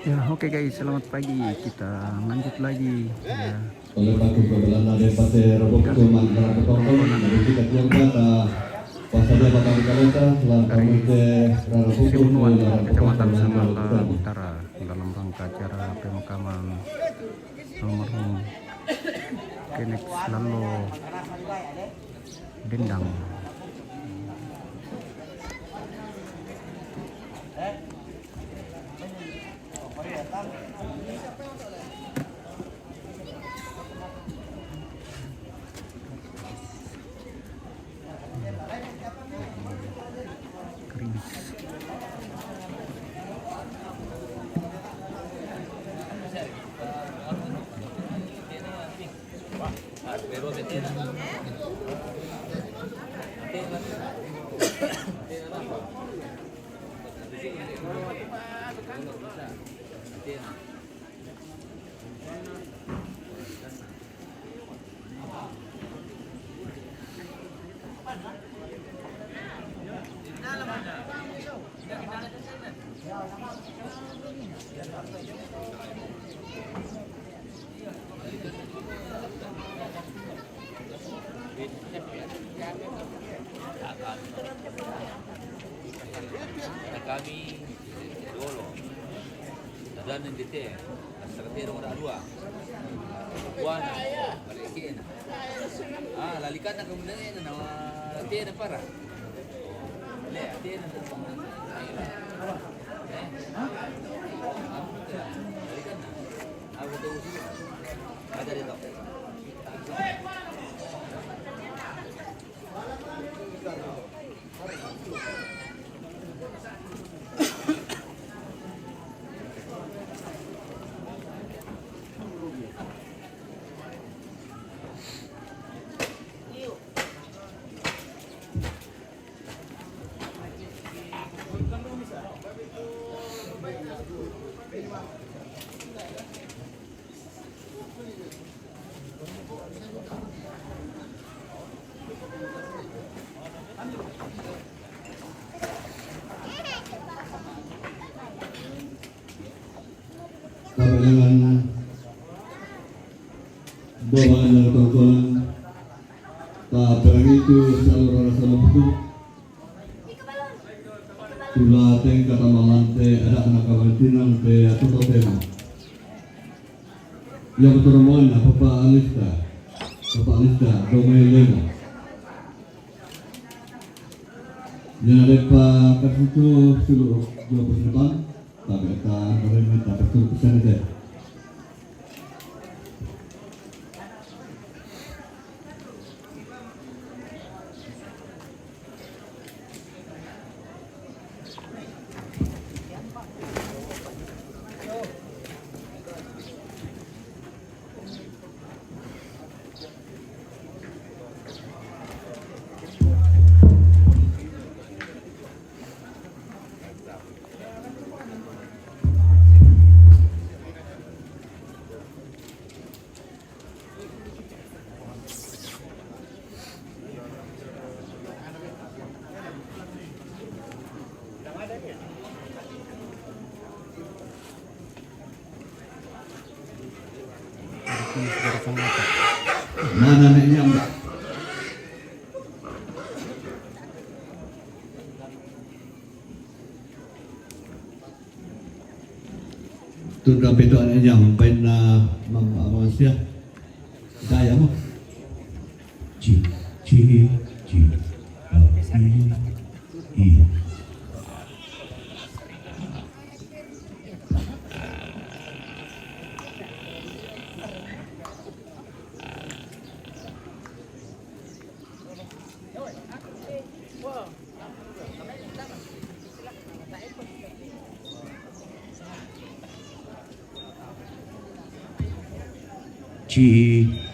Ya, oke guys, selamat pagi. Kita lanjut lagi ya. Oleh Paku Belanda Depate Robokto Mangkara Petongkong dari kita keluarga pasalnya bakal kalenta langkah mute Rara Pukul Sibunuan, Rara Kecamatan Petongkong Sangala Utara, dalam rangka acara pemakaman almarhum Kenek Lalo Dendang. Krimis. Kami dulu dan dite sekretero ada dua buan balikin lalikan na kemudian na latihan na para le latihan na balikan na aku tahu sih ada dito. Kabelangan bawaan dan kawan perang itu saluran itu tulateng kata malante ada anak kawantinan ke atau tema yang bertemuan Bapak Alista Domai Lena yang ada Pak Kasutu seluruh 20 tapi akan minta betul pesan saya. Mana neknya Mbak? Tunda bedoan yang bain na manusia daya mo. Ci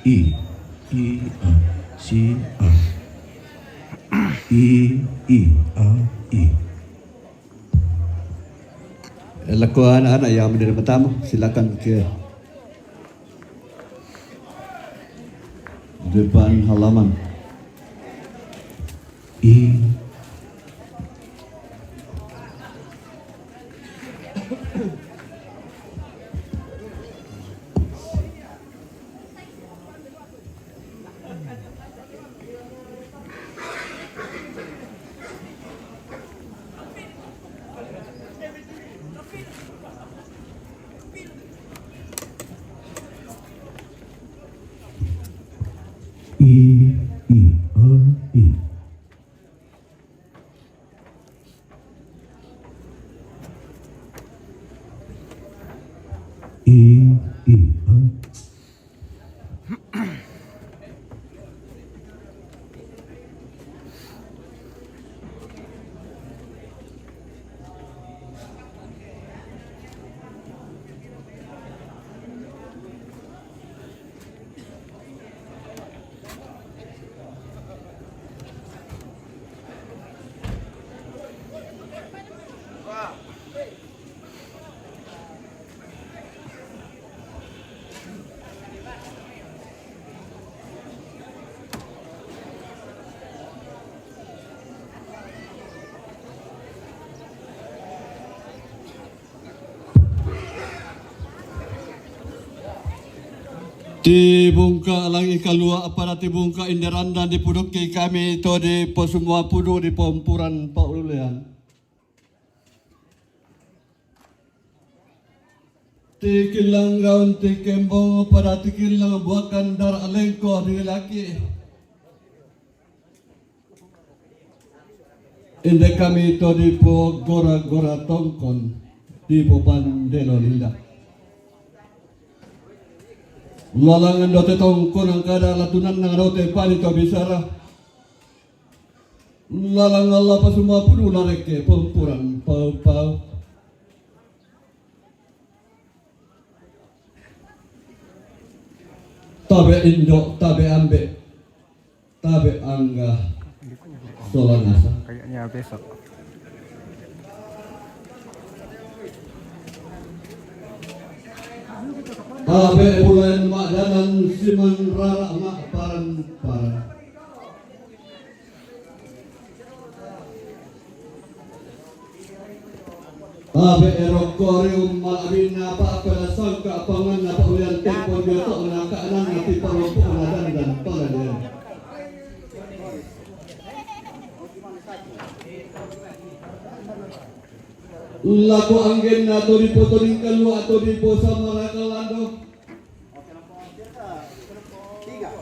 i Laku anak-anak yang menerima tamu silakan ke depan halaman. Tibungka lang ikalua para tibungka inderanda di pudok kami ito di po semua pudo di pompuran paulian. Tikilang gaun tikembong para tikilang buakan dar alengko di laki. Inde kami ito di po gora-gora tongkon di po pandelo lila. Lalangan dote tongkon ang kada latunan ng dote panito bisara. Lalang Allah pa semua puno lareke pompuran pau-pau. Tabe indok, tabe ambe, tabe angga, solanasa. Kayaknya besok. Tabe bulan madanan siman rara mak paran. Tabe erokorium malabina pa pala sangka pangan na paulian tempo dito na kaanan na tiparopo na dan pala dia. Laku angin na to di po toring kalua atau di po sa marakalando.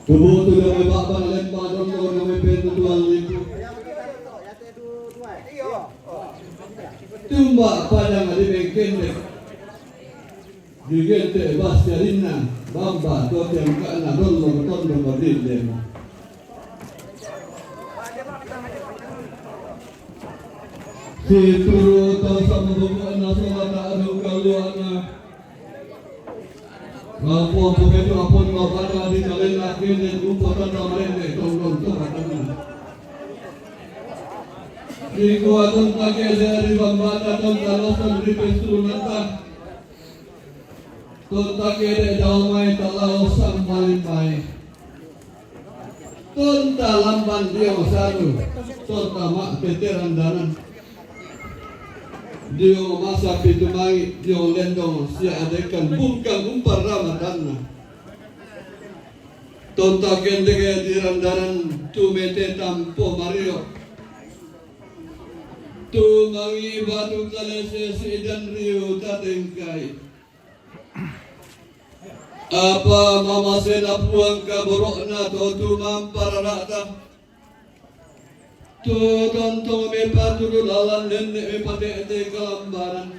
Tubuh tu dah may baba na lemba doon na may peto 2,000. Tumba padang di bengkende. Di gente basya rinna bamba to yang kana dollo tondo badille. Si turu tau sama bukan nasola tak ada kaluana. Ngapo begitu apun mabana di kalen lagi dan umpatan ramai tong katanya. Di kuatun kaki dari bambata tong kalosan di pensulunata. Tong kaki dari damai talau sang malimai. Tong talamban dia satu. Tong tamak veteran danan. Dio masa pintu mai dio lendong si adekan bukan umpar Ramadan. Tonta kendege di randaran tu mete tampo Mario. Tu mangi batu kalese sidan rio tatengkai. Apa mama sena puang kaborokna to tu mampar rata. Tu tontong me paturu lalan nenek me pate te kalambaran.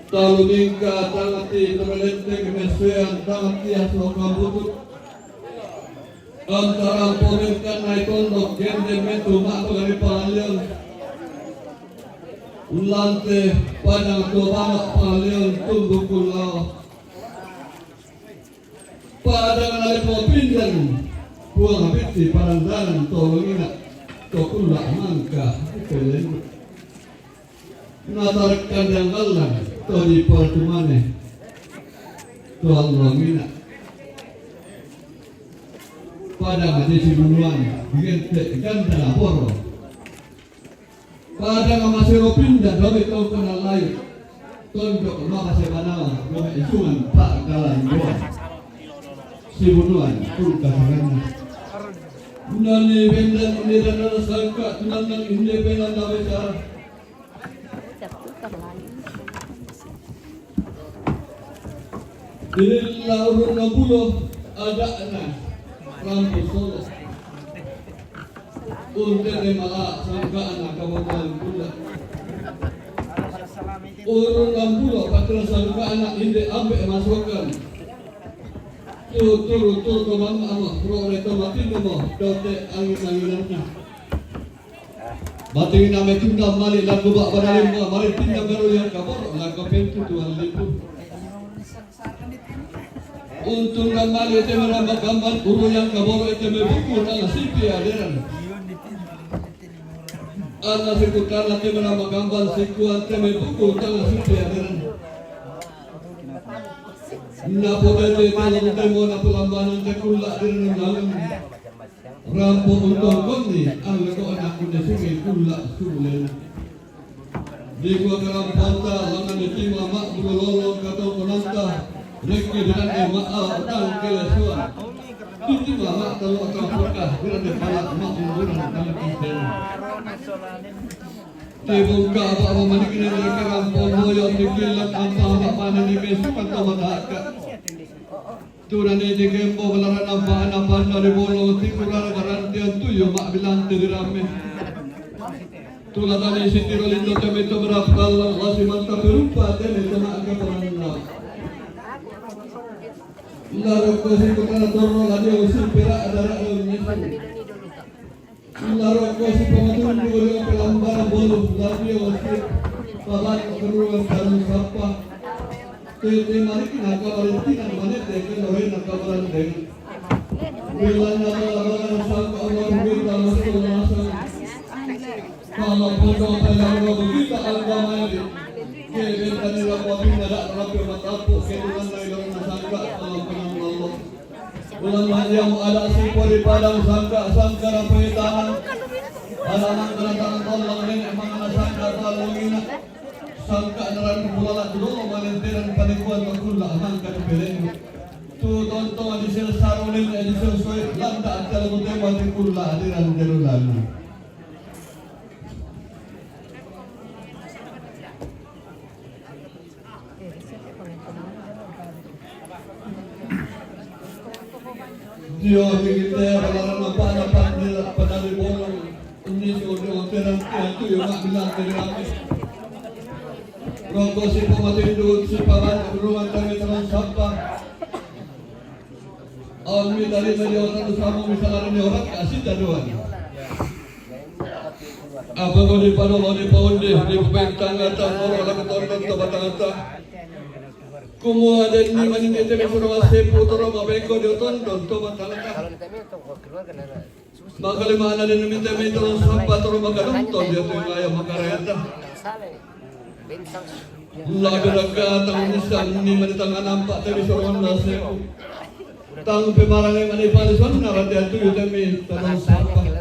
Talu bingka tangati terlente kemesuan tangati asal kabutut. Antara pemerintah naik tondok gende metu mak dari palion. Ulante padang tobanak palion tumbuh pulau. Padang naik popindan. Buang habis parandaran tolongina tokula mangka pelen natar kandang Allah to di pertumane to alongina pada ngade sibunuan gente ganda poro pada ngamasero pindah dobe kau kenal lain tondok makase banawa dobe isuman pak dalan doa sibunuan pulka Nani bendan nirana sangka tunang inde benan dawe cara. Illa urun nabulo ada na rampu solo. Unte de mala sangka anak kawasan pula. Urun nabulo patra sangka anak inde ambe masukkan. Turu ke mama ama pro reto mati mo dote angin-anginannya. Batin ame tunda mali lagu bak badalim mari tindak baru yang kabur lagu pentu tuan lipu. Untung dan mali itu merambah gambar uru yang kabur itu membuku dalam sipi adiran. Allah sekutar lagi merambah gambar sekuat itu membuku dalam sipi adiran. Napodete talang temo na pulambanan te kula din dalam rampo untuk kondi ang ko anak ko sige kula sulen di gua karam panta langan di tima mak bulolong kato konanta Reki dengan maaf utang kelasuan. Itu lama kalau terbuka berada pada makmuran dalam kisen. Dibuka apa manikin dari kampung boyo dikilat apa mana di kesukaan tamadaka. Turane di kempo belaran apa dari bolo tikuran garantian tuyo mak bilang terame. Tulatane sitiro lindo temeto berapa lasi mantap berupa temeto mak keperanna. Lalu kosi kutara torno lagi usi perak darah nyesu. Lalu kosi pematun dulu pelambar bolu lagi usi pabat keruan dalam sapa. Tete mari kita kabarin mana teke lohe nak kabaran deng. Bila nama labaran sapa Allah kita masuk masuk. Kalau bodoh kalau kita agama ini. Kaya tadi rapat ini ada rapi matapu kedulan dari orang sangka dalam penanggung. Ulama yang ada si pori padang sangka rapi tangan. Anak tangan tolong ini emang anak sangka tolong ini. Sangka neran bulan dulu malenteran panikuan terkulah mangka dipeleng. Tu tonton di sel sarunin di sel soy landa akal mute mati kulah adiran jerulan. Dia kita balaran apa pada bolong ini sudah orang itu yang nak bilang terang. Rokok si pematin duduk si paman rumah kami terang siapa. Almi dari orang sama misalnya orang kasih jaduan. Apa kau di paun di bentang atas orang lagi tonton tata. Kumu ada ni maning itu mesur masih putar mabeko dia tonton to batang. Makali mana ada minta minta sampai turun makan tonton dia tu yang ayam makareta. Lagu raga tang nisan ni mana tangan nampak tapi suruh nasi. Tang pemarang yang mana paling sana dia tu yang demi tangan sampai.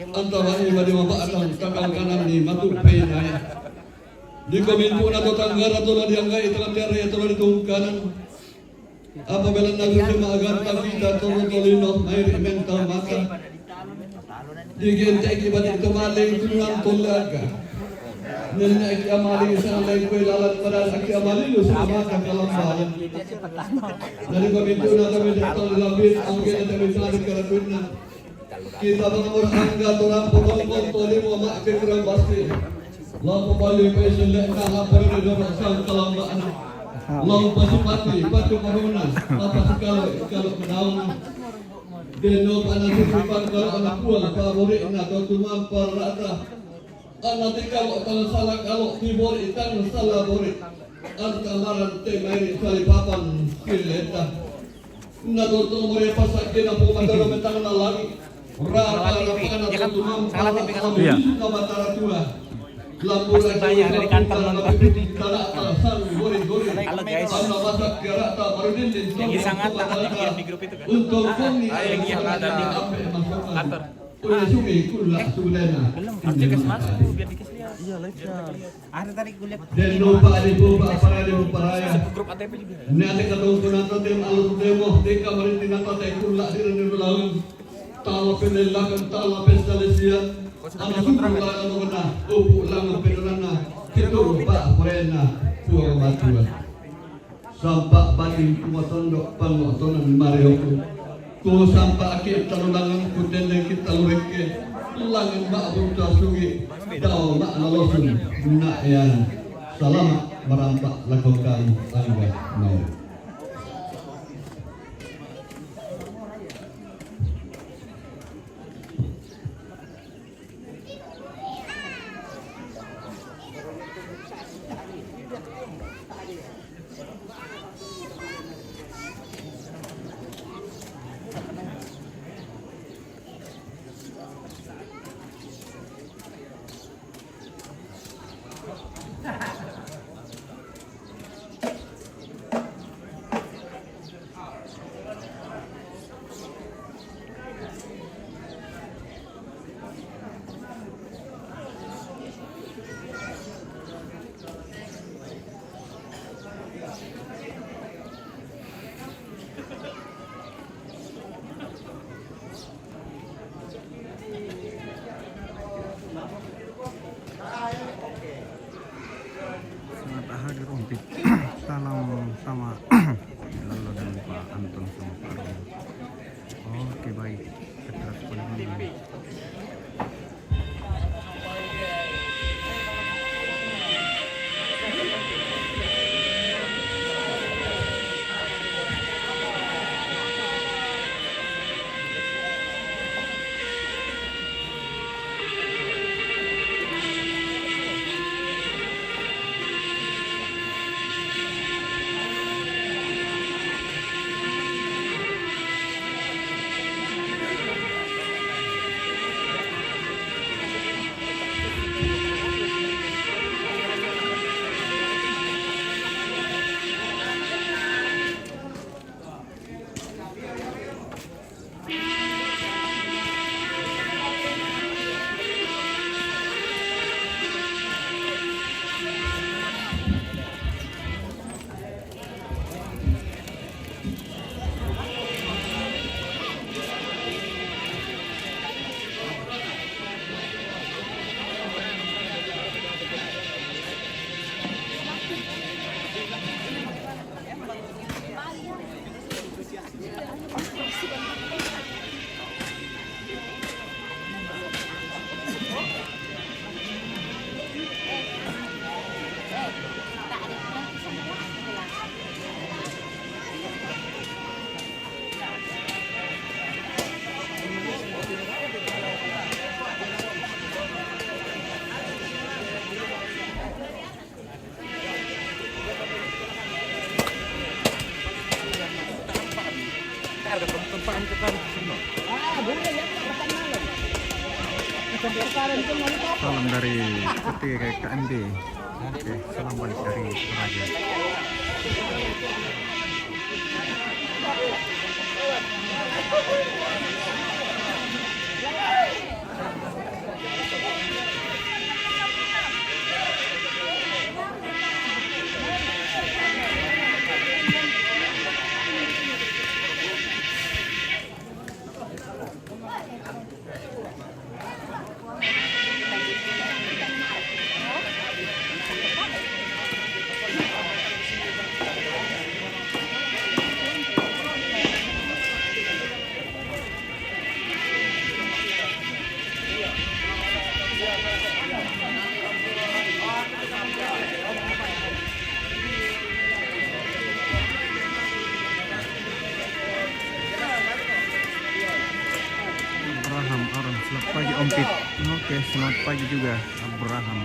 Antara ini mana mabak tangan kanan ni matu pay naya. Di kominfo na to tanggar atau la diangga itang tiara atau la ditong kanan. Apabila nagusya maaganta kita tolino may mental mata. Di gente iba't tumaling tunang tulaga. Nilina ikiamaling isang lain ko ilalat para sa ikiamaling sa mata kalambalan. Dari kominfo na kami dito labit ang ginatawin sa ating karatuin na. Kita mga angga turang putol-putol tolimo maakirang basti. Lalu balik pesan lekna apa ini dapat sang kelambaan. Lalu pasupati, patu corona, apa kalau kedaun. Deno panas kalau anak buah favorit nak kau cuma perata. Anak kalau salah kalau tibor ikan salah borit. Antamaran temai kali papan sileta. Nak tu mori pasak kena pukul mentang lagi. Rapa anak cuma perata. Nama tua. Pasti banyak dari kantor nonton. Halo guys, yang sangat yang di grup itu kan. Yang ada di kantor. Belum, harusnya kasih masuk biar dikasih lihat. Iya, live-nya. Ada tadi kuliah. Dan lupa para di paraya. Grup ATP juga. Ini ada katong kunanto tim alus demo, di kamarin tinata tay kulla di rin lawan. Talo penelakan talo pestalesian. Anak suku lang ano na, upo lang ang pinunan na, kituro pa, morena, puro matua. Sampak bating kumatondok pangotonan Mario ko. Kung sampak akit talulangan kuten ng kitalureke, langin maabong tasugi, daw maalalosun na yan. Salamat marampak lakukan angga mau. hadir Umpit. Salam sama Lalo dan Pak Anton sama Pak Romo. Oke baik, kita transpon dulu. Salam dari Putih KMD. Oke, salam balik dari Raja. Selamat pagi Ompit. Oke, selamat pagi juga Abraham.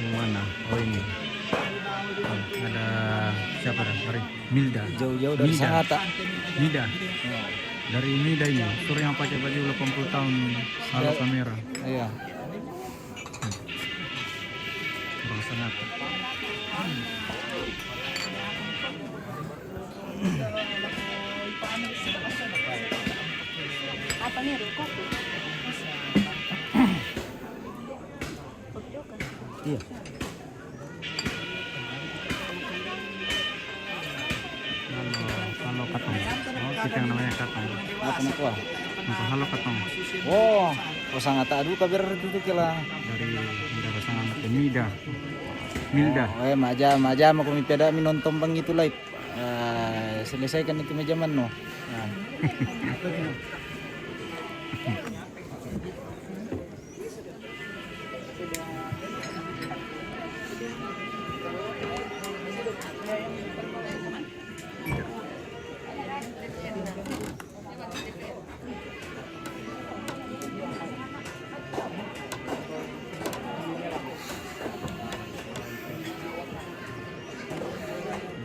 Mana? Oh ini. Ada siapa dah? Milda. Jauh-jauh dari Sangatta. Milda. Dari Mida ini, suruh yang pakai baju 80 tahun halo kamera. Iya. Kurang sangat. Apa nih kopi? Iya. Halo katong. Oh, kita yang namanya katong. Apa nak kuah? Untuk halo katong. Oh, sangat aduh kabar itu kila. Dari pasangan Mida. Milda. Oh, maja mau kami peda mi nonton bang itu live. Selesaikan itu mejaman no. Nah.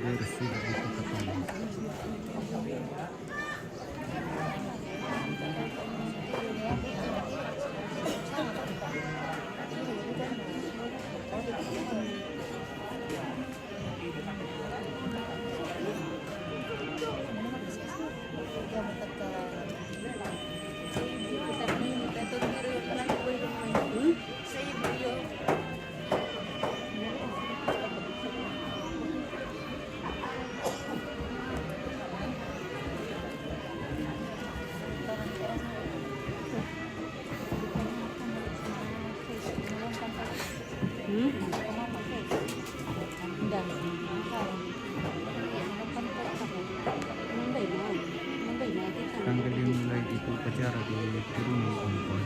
Bersih begitu katong. Tanggal dimulai itu upacara di Turunan Ompol.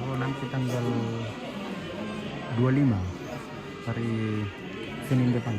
Oh, nanti tanggal 25 hari Senin depan.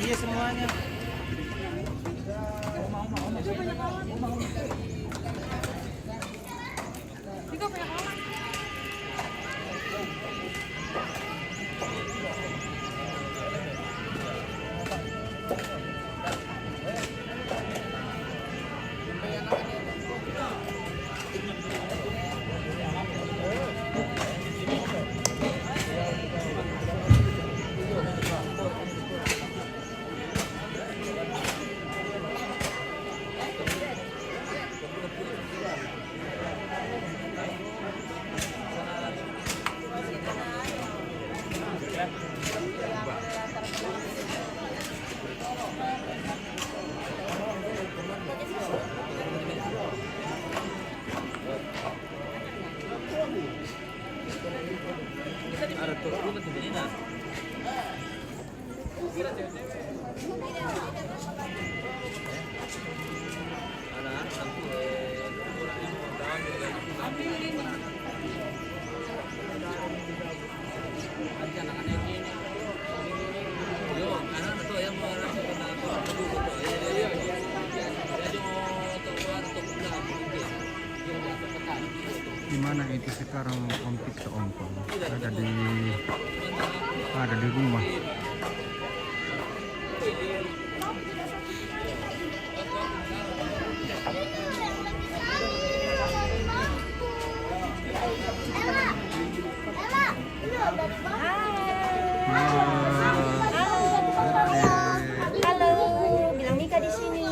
Iya semuanya. Di mana itu sekarang konflik seongkol ada di rumah. Halo, bilang Mika di sini.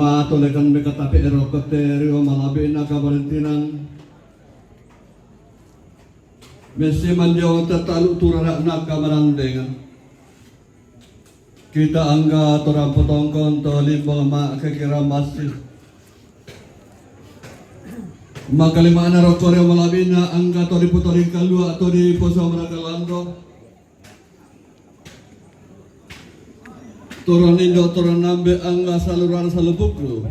Matolekan mereka tapi erokaterio malabi na kabarantinan. Mesti manjau tertalu turana na kamarandengan. Kita angga torang potongkon to limbang ma kekira masih. Makalima na rokore malabi na angga to diputori kalua to di poso merakalando. Turun indo turun nambe angga saluran salupukru.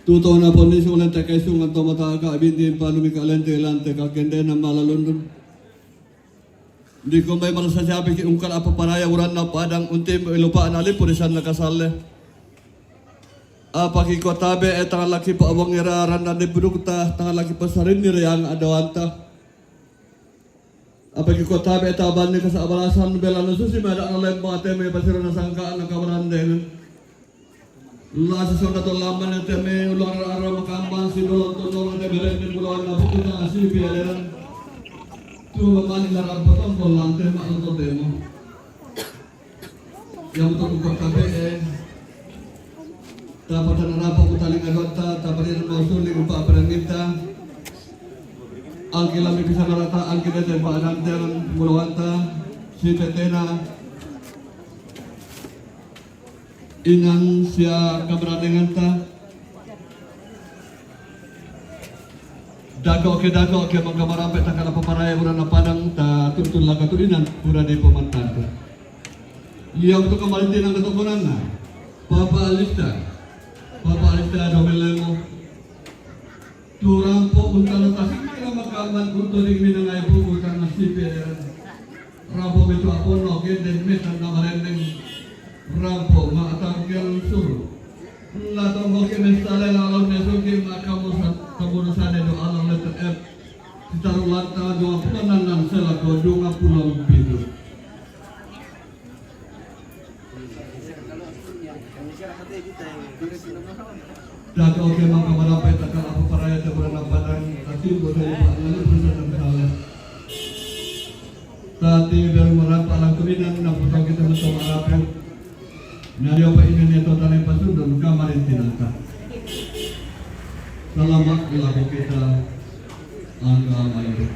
Tuto na pondisi ulen tekai sungan to mata aga binti palumi kalente lante kakende na malalundun. Di kumbay marasa siapi ki ungkal apa paraya uran na padang untim ilupaan ali purisan na kasalle. Apa ki kotabe tangan laki pa awang ira randa de budukta tangan laki pasarin ni yang adawanta. Apa ki kota beta bani ka sa abalasan bela no susi mada na lem mate me pasiro na sangka na kamarande la sa sonda to laman te me ular ara makambang si do to no de beren de bulan na buku na si piaran tu mamani la ra potong ko lante ma to demo yang to kota be ta patana na pa kutaling adota ta bari no suli upa paramita Angkila bisa narata angkila dari badan jalan mulawanta si tetena inang sia kabradengan ta dago ke mangkamarampe tak kala paparaya burana padang ta tuntun laga tulinan pura de pemantan ta iya untuk kembali tinang ketukunan na Papa Alista domelemo turang po untang tasik makaman untuk minangay buku karena sipir rampo itu apa noge dan metan namarendeng rampo maatang yang suruh latong hoki mestale lalon nesuki makamusan kemurusan itu alam letter F ditaruh lanta dua pulanan selako dunga pulau bidu Dato ke maka marapai takal apa paraya te berana padang tasim bodai lalu berusaha misalnya tati biar merapa lang kuminan na potong kita betul marapai nari apa ini neto tanai pasun dan kamarin tinaka selamat ilaku kita angka mayu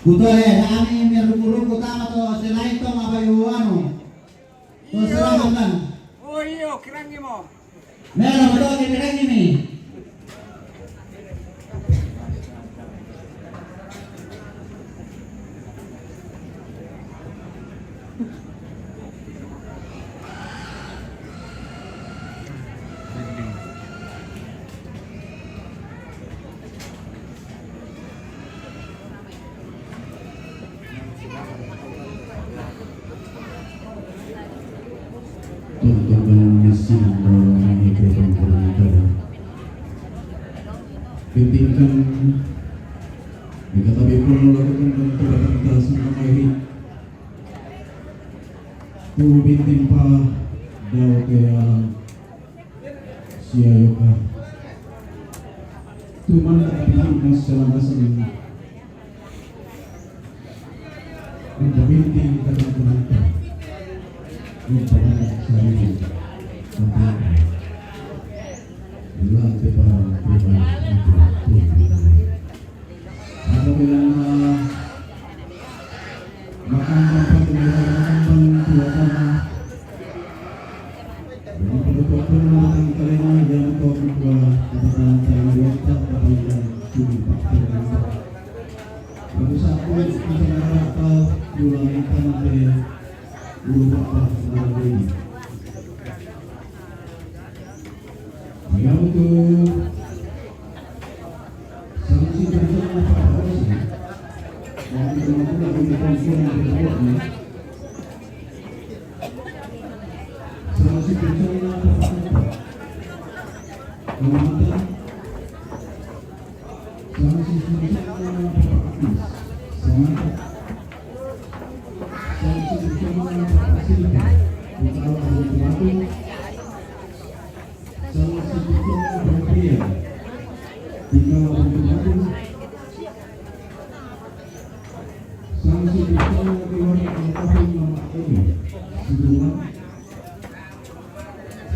Kuto ani merukuru kutama to selain to mabayu anu. To selain kan. Oh iya, kirangi mo. Mera betul kirangi ni. Pentingkan dikatabi pun melakukan kepada semua ini tu bintim pa daw kaya siya yoka tu man kapilin na sa ini untuk bintim kadang-kadang untuk sa ini Lantai para pribadi itu. Ada bilang Makan dapat menggunakan dua sama. Jadi pendukung yang kelima dan kedua kebetulan saya melihat kepada sini Pak Firman. Baru satu masyarakat atau ulangan sampai berubah sebagai ini. Ya untuk sanksi bersama Pak Polisi. Dan kemudian kita yang berikutnya. Sanksi bersama Pak Polisi. Kemudian sanksi bersama Pak Polisi. Semangat. Sanksi bersama Pak Polisi. Kita harus berlaku. Sanksi bersama Pak Polisi. Jika berlaku. Sanksi bersama keluarga almarhum Mama Emi. Sebelum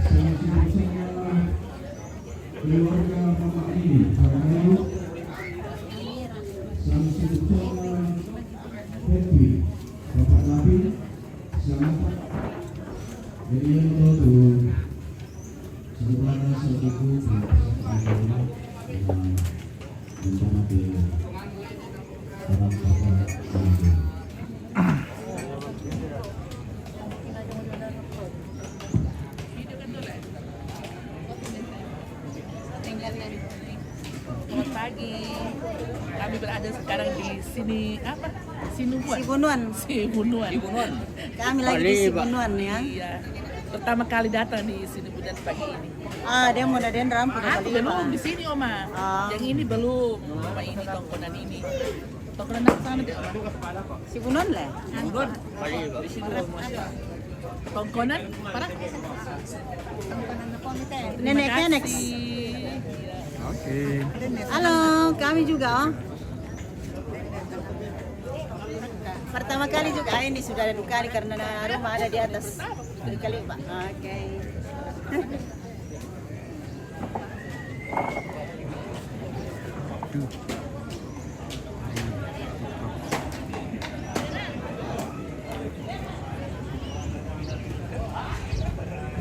sanksi bersama keluarga Mama Emi. Karena sanksi bersama Happy Bapak Nabi sama jadi yang itu sebenarnya segitu rencana di orang Bapak Selamat pagi. Kami berada sekarang di sini apa? Sinubuan. Sibunuan. Sibunuan. Kami lagi di Sibunuan ya. Iya. Pertama kali datang di Sinubuan pagi ini. Dia mau dadain rambut Aku belum di sini Oma. Yang ini belum. Oma ini tongkonan ini. Tongkonan aku sana deh Oma. Sibunuan lah. Sibunuan. Di sini tongkonan parah. Nenek. Oke. Halo, kami juga. Pertama kali juga ini sudah ada 2 kali karena rumah ada di atas. 2 kali Pak. Oke.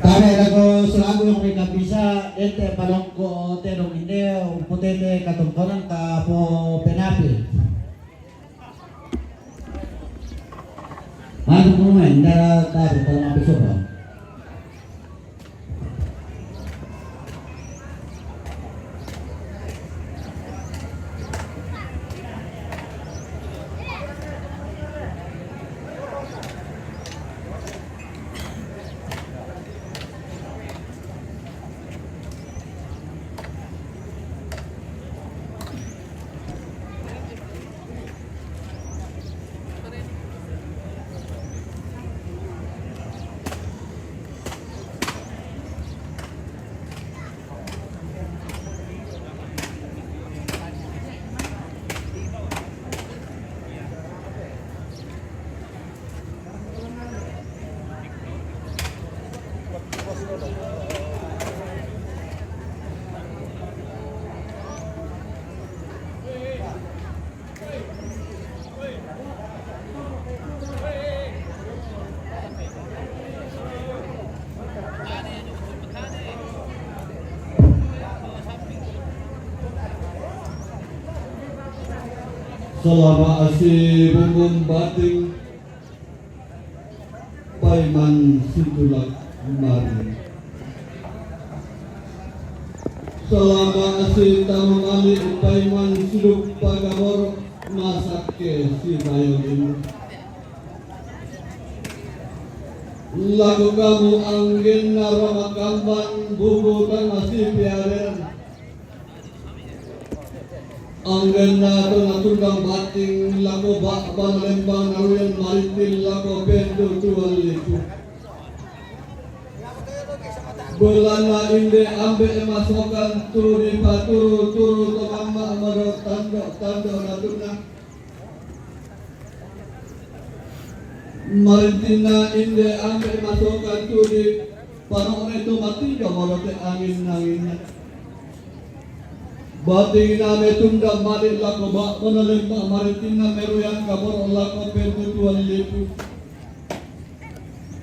Kami lagu selagu yang mereka bisa ente palongko tenong ini putene katungkonan ka po penapi. Masuk momen darah tahu dalam episode. Selama asih bumbung bating Paiman Situlak Mari. Selama asih tamu mali Paiman Siduk Pagamor masak ke si Bayon. Lagu kamu angin narama kamban bubu dan masih piaren. Angin nato natundang bating lago bakban lembang naruyan maritil lago bendo tuwal itu. Belana inde ambe emasokan turu di paturu turu tomama amaro tando natuna. Maritina inde ambe emasokan turu di panong itu mati jamorote angin. Bati name tunda mari lako ba monalim pa maritina meru yang kabor lako pertutuan lipu.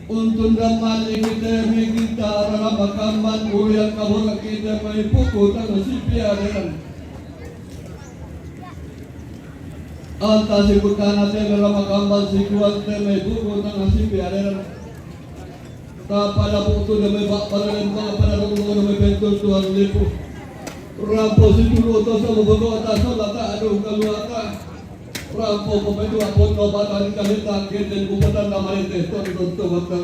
Untun ramal kita mengita rara makamban uriang kabor kita mai puku tang sipia dengan. Anta sibukana te rara makamban sikuan te mai puku tang sipia dengan. Ta pada putu demi bak pada lembang pada rungu demi pertutuan lipu. Rampo situlo to sa mubogo atas lata adu kaluata rampo pemedua pono batan kalita keten bupatan namarete to bata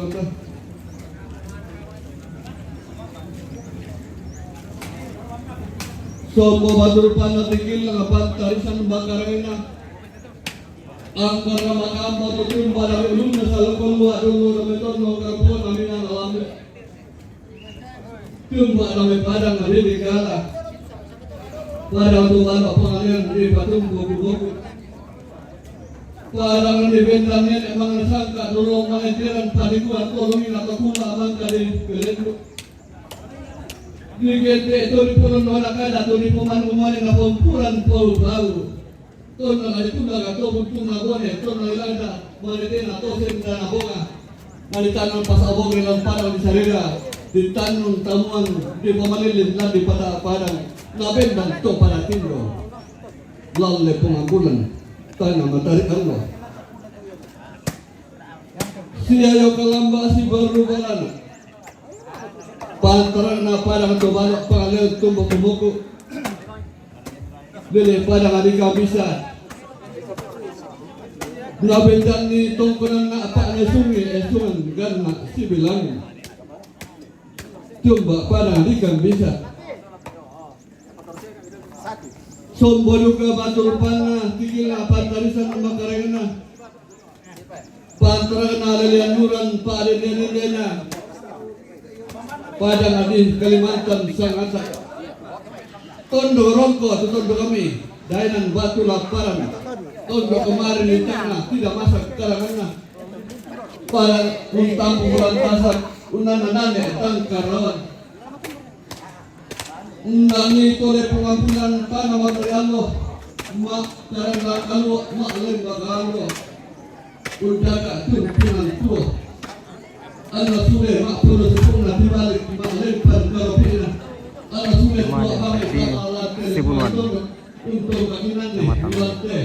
somo batur pana tingil ngapan tarisan bakarena angkara makam tutun pada ulun nasal kolwa dulu meton no kapon aminan alam tumba name padang ade dikala Padang tuan pengalian di Batum buku-buku. Padang di bentangnya emang sangka dulu mengetiran padikuan tolongin atau pula abang dari kelendu. Di gede itu di pulun orang kada tu di peman-peman yang pempuran polu bau. Tuan nggak itu nggak tahu buntung nabone. Tuan nggak ada mengetiran atau sendiri nabonga. Nalitanun pas abong dengan padang di sarira. Ditanun tamuan di pemanilin dan di padang. Naben dan to para tindo lalle pengambulan tanah matahari Allah siayo kalamba si baru baran pantaran na padang to balak pangalel tumbo kumuku bele padang adika bisa naben dan ni tongkonan na apa na sungi esungan ganna si bilang tumba padang adika bisa Sombolu ke batur panah, tigila pantarisan makarena, pantaran alalian nuran pada neneknya, padang hadis Kalimantan sangat. Tondo rongko, tondo kami, dainan batu laparan, tondo kemarin di tanah tidak masak karangan, pada untam bulan tasak, unan-anane tangkarawan. Nani tole pengampunan tanah materi Allah mak karena kalau mak lem bagalo udah tumpunan tua anak sudah mak perlu sepuluh dibalik mak lem kalau pina anak sudah tua kami alat untuk kami nanti buat teh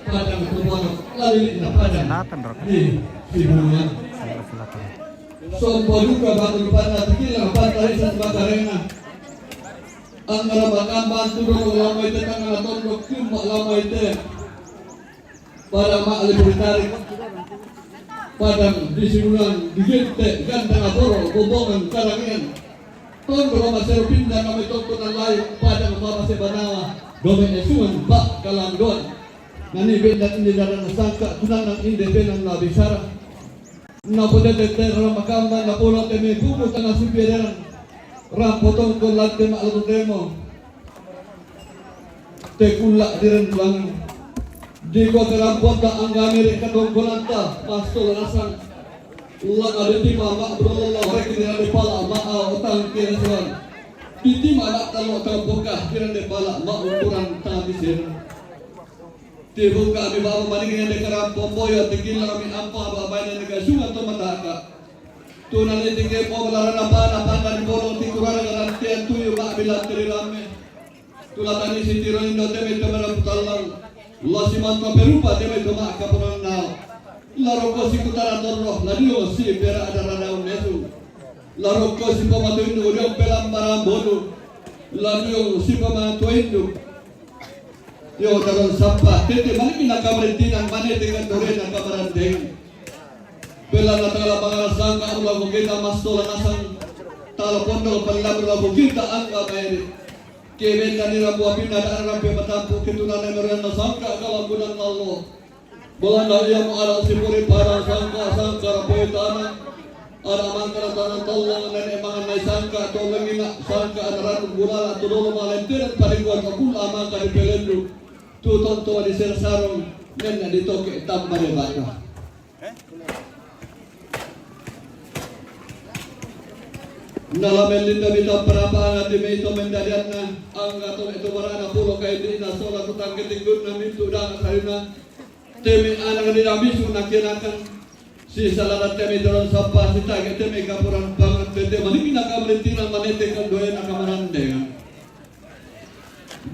padang semua lari nak padang di bulan sombong juga batu panah tinggal pantarisan bakarena angkara makamban turun lama itu tanggal tondok cuma lama itu pada mak lebih tarik pada disimulan digente ganteng aboro bobongan karangan tondok lama serpin dan kami tontonan lain pada mama sebanawa domen esuan bak kalandon nani benda ini dalam sangka tunangan independen nabi sarah napoda teter makamban napola teme buku tengah sipiran rampotong ko latte maalu demo tekulak diren lang di ko terampota anggamire kadong kolanta pastol rasan ulang ada di mama brolo rek di pala ma utang kiran titi mana kalau terbuka kiran de pala ma ukuran tabisir dibuka di bawah maning de kerampom boyo tigil kami ampa babane nega sunga to mataka tunan tinggi pemelaran apa dari bolong tikurana garantian tuyu mak bilang terirame tulatani si tiro indo teme temera putalang lo si manto perupa teme toma kapunan nao laroko si kutara torro ladio si bera ada rada unesu laroko si pamato indo udah pelam barang bodoh ladio si pamato indo yo taron sampah tete mana kina kamerintinan mana dengan dorena kamaran deng Bela na tala pangalas sangka ang lago kita mastola nasang tala pondol panlabro lago kita ang kamay keben kanila buapin na daan rampe matampu kitunan na meron na sangka kalambunan Allah bulan na iya mo aral sipuri para sangka rapoetana araman karatanan tolong dan emangan na sangka tolong ina sangka anaran bulala tudolo malentir palingguan kakul amang karipelendu tuton tuwa di sersarong nena ditoke tambah de baka Nalamen linda bita perapaan di meito mendadianna angga to itu marana pulo kay di na sola tutang ketinggun na mintu dang sarina temi anak di abisu nakinakan si salarat temi doron sapa si tage temi kapuran banget tete malimina kamrentina manete kan doya nakamarande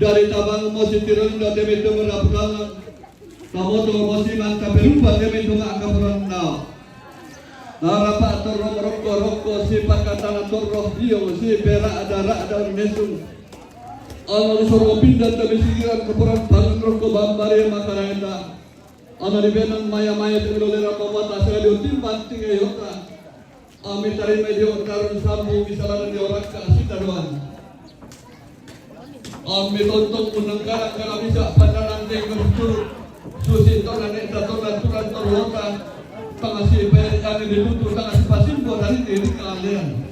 dari tabang mo si tiron do temi to merapuran tamoto mo si man kaperupa temi to kapuran na Narapa torong rokko si pakatana torong hiyo si pera ada mesum. Ano sorgo pindah tapi sikiran kepuran bangun rokko bambari makarenda. Ano ribenan maya temilolera pamata sekali timpan tinggal yota. Ami tarik medio karun sambu misalnya di orang kasih taruhan. Ami tonton unangkara kalau bisa pandangan tengok susi tonan eta tonan turan torwota. Pangasi kami dibutuh sangat pasimbo dari diri kalian.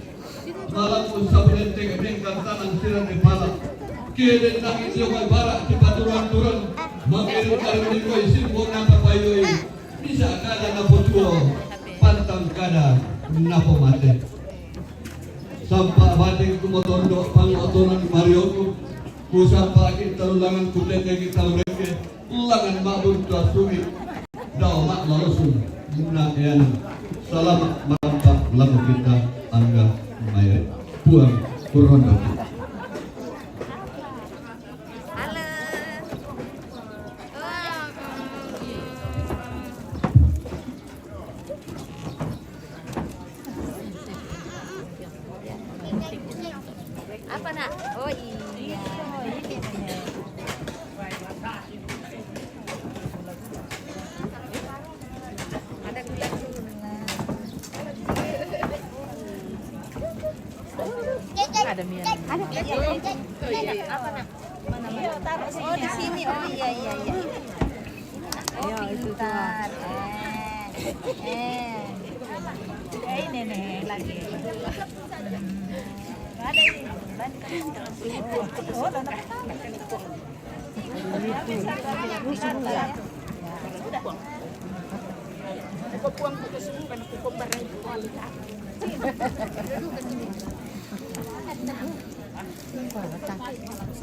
Malam usap lenteng bengkang tangan siram di pala. Kiri nangis yang barak di paturan-turan. Mengirim kami koi simbo napa payoi. Bisa kada napo tuo pantang kada napo mate. Sampai bating kumotondo pangotoran Marioku. Ku sampai kita ulangan kutete kita mereka. Ulangan mabun tua sumi. Dao mak lalusun. Guna yang salam mantap lagu kita angga maya puang kurondo. Apa nak? Oh iya. Ada mie. Ada apa nak? Mana? Oh di sini. Oh iya. Oh pintar. Ini nenek lagi. Ada ini. Oh, anak.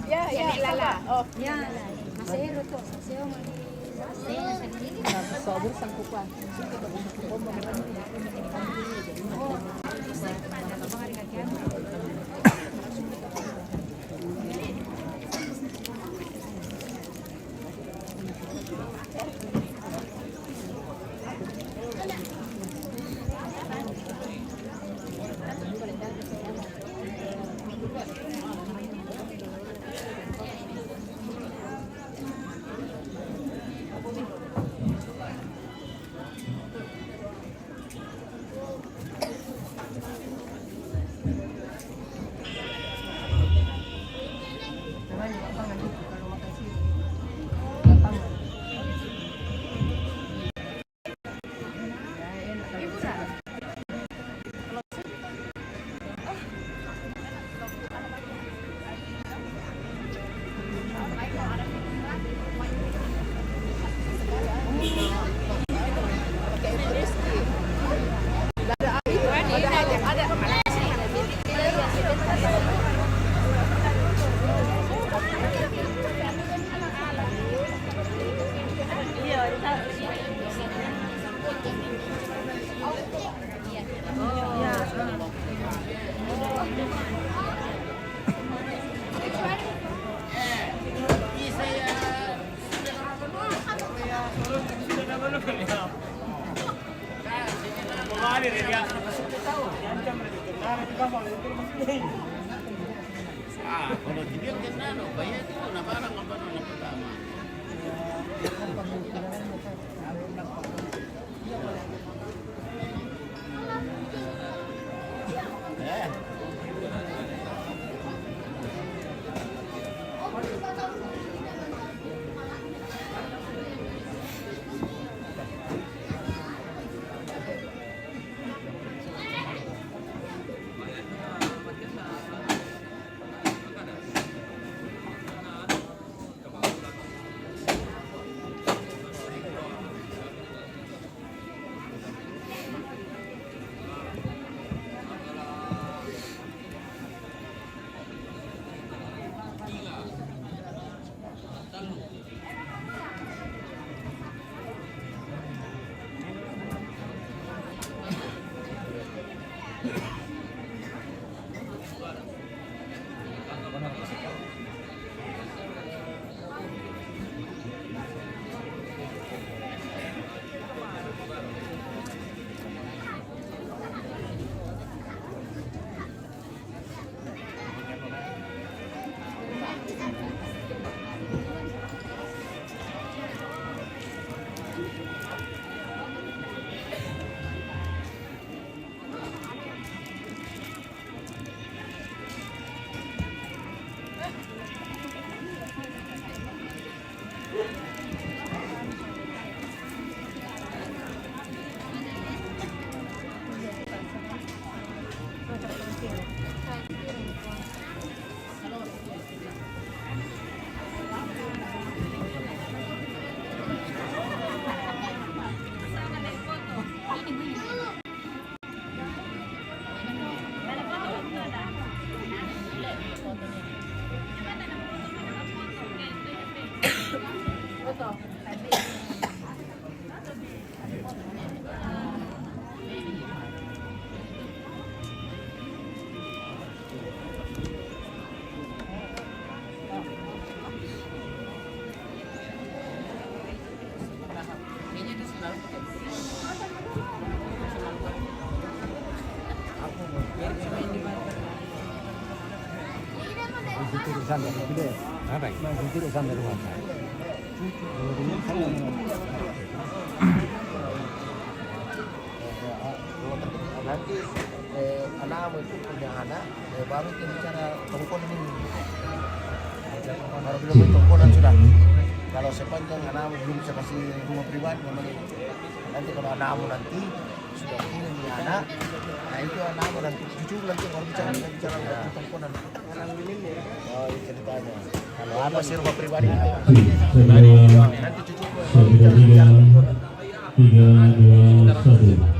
Ya, lala. Oh, ya. Masih ruto. Sobur sangkupan. Kalau tidak kena, bayar itu na barang apa na pertama. Nanti anakmu itu punya anak, baru kita bicara tongkonan ini. Baru belum tongkonan sudah. Kalau sepanjang anakmu belum bisa kasih rumah pribadi, nanti kalau anakmu nanti sudah punya anak, nah itu anakmu nanti cucu nanti baru bicara tongkonan. Oh itu ceritanya. Kalau apa sih rumah pribadi itu? Nanti cucu bicara. 3, 2, 1.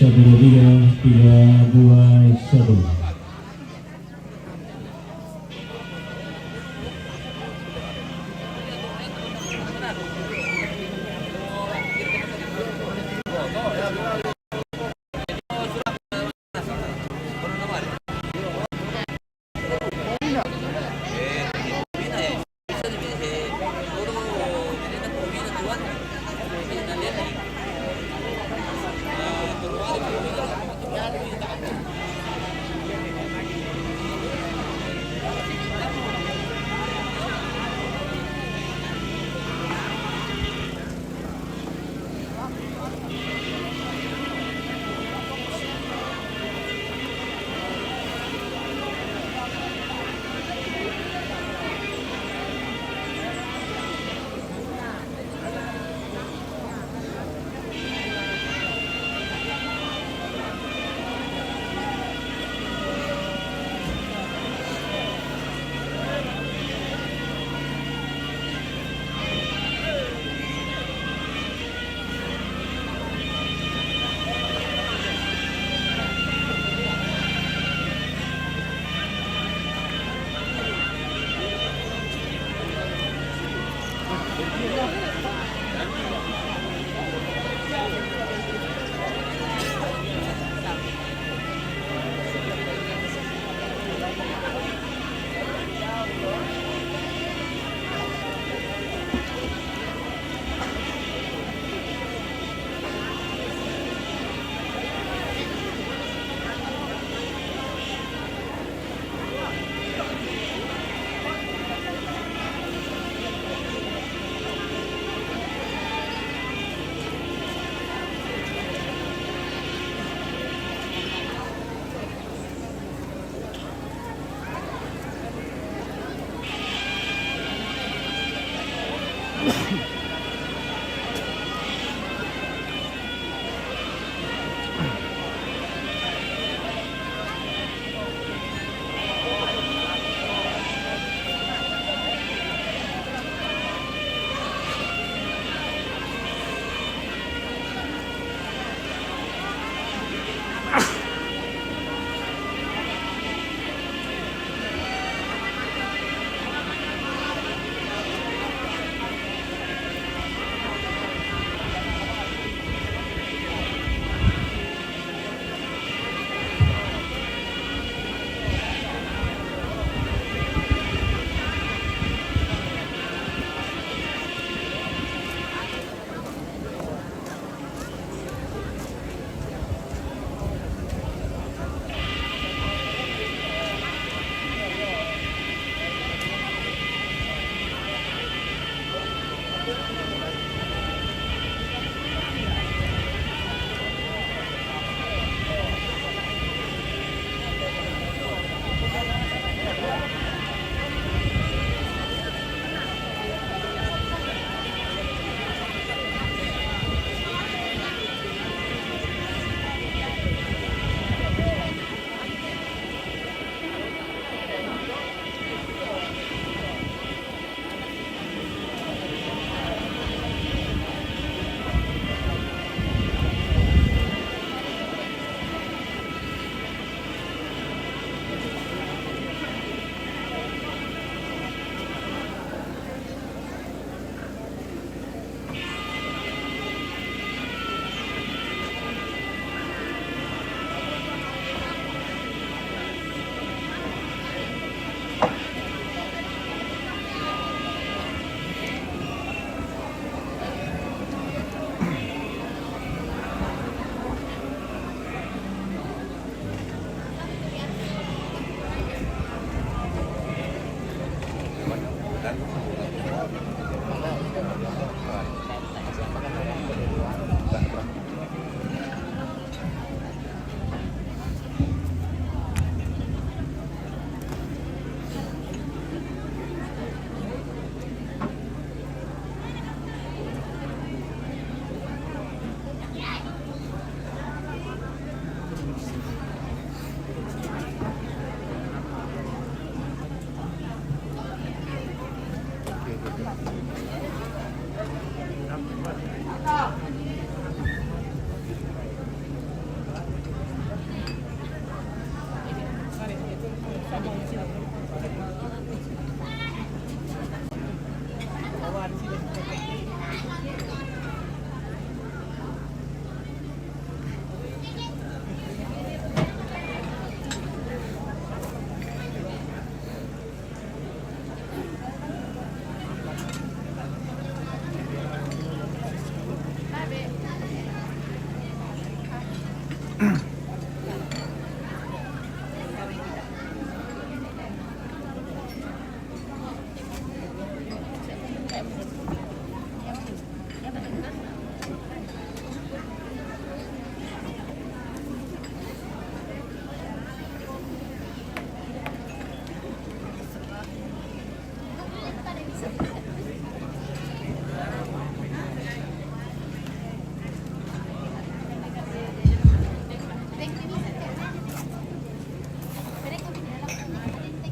Satu, dua, tiga, dua, satu.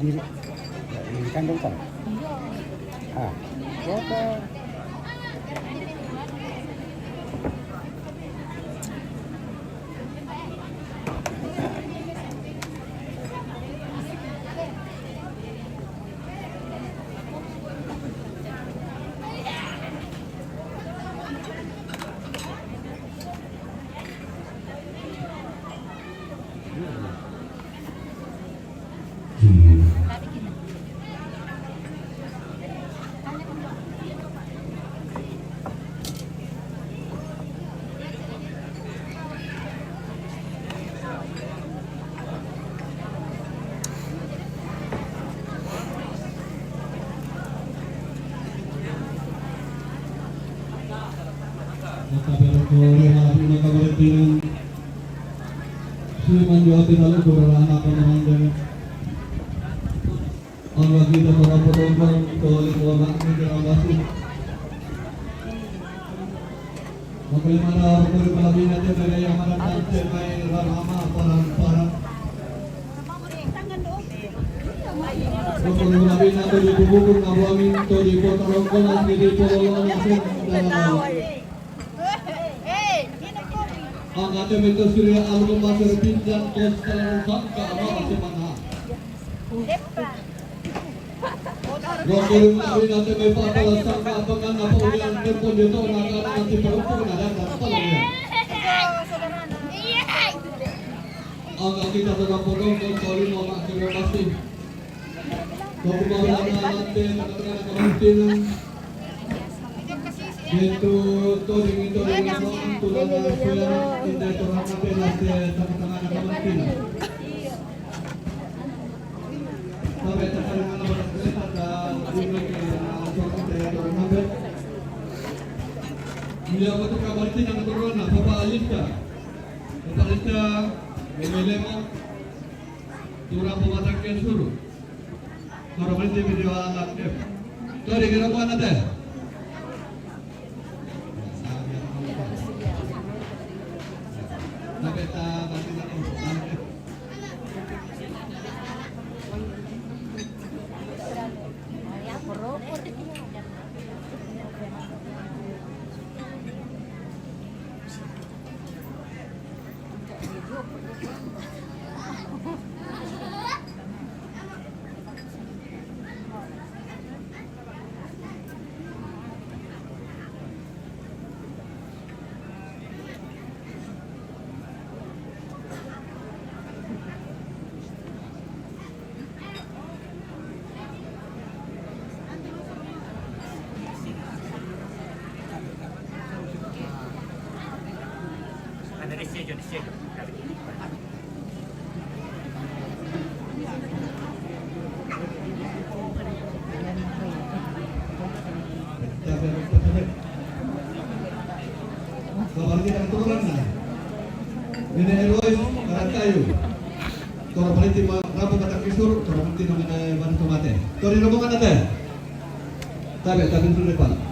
Di kandung kan? Ah, berapa? Sulaiman Jawa Timur beberapa anak pemenang Allah kita para penonton oleh ulama terima kasih Bagaimana orang malabin natin ay yang mana natin may ramama parang Bagaimana malabin natin di bubukong na buwangin to di po tarong ko na hindi po lolo natin ang ating ito surya algo masir pinjan konstan sangka apa mana Bagaimana malabin natin may papala sangka abangan apa ulian tempo dito nakakala natin perempuan na dan Angga kita sedang potong kali mau makin pasti. Kau kemarin nanti katakan kemungkinan itu itu dengan tulang suara tidak terang nanti tengah-tengah kemungkinan. Sampai terkadang anak kereta dan jumlah soal dari orang nampak. Dia betul kabar tidak turun. Bapak Alista, Memelemo turang pematangkan suruh. Kalau berhenti video anak deh. Tuh di kira mana deh? Sampai tak nanti nanti. Kabarnya kan turun nah. Ini Erois kayu. Kalau berhenti rabu kata kisur, kalau berhenti mengenai bantu mati. Kalau di rombongan ada. Tapi itu depan.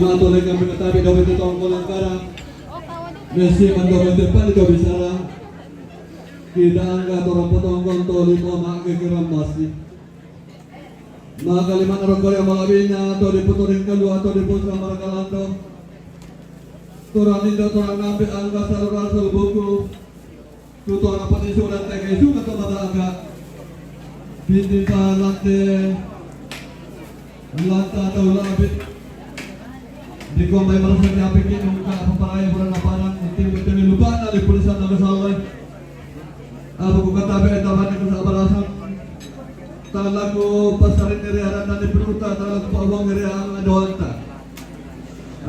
Matulog ang pinatabi daw ito ang kulang karang Nasi mandorong depan ito bisara Kita angka torong potong kontol ito makikiram masih Mga kaliman arong kore mga bina Ito di puturing kalu atau di putra marakalando Turang indo turang nambi angka saluran salbuku Tuto ang panisuran tayo kayo sungat ang mataangka Bindi pa lante atau labit Di ko may marasang napikin yung kapaparaya mo na parang Itim-itim lupa na di pulisan na masalay Ako kung katabi ay taman ko sa abalasan Tala ko pasarin niriharan na ni Pinuta Tala ko paawang niriharan na doanta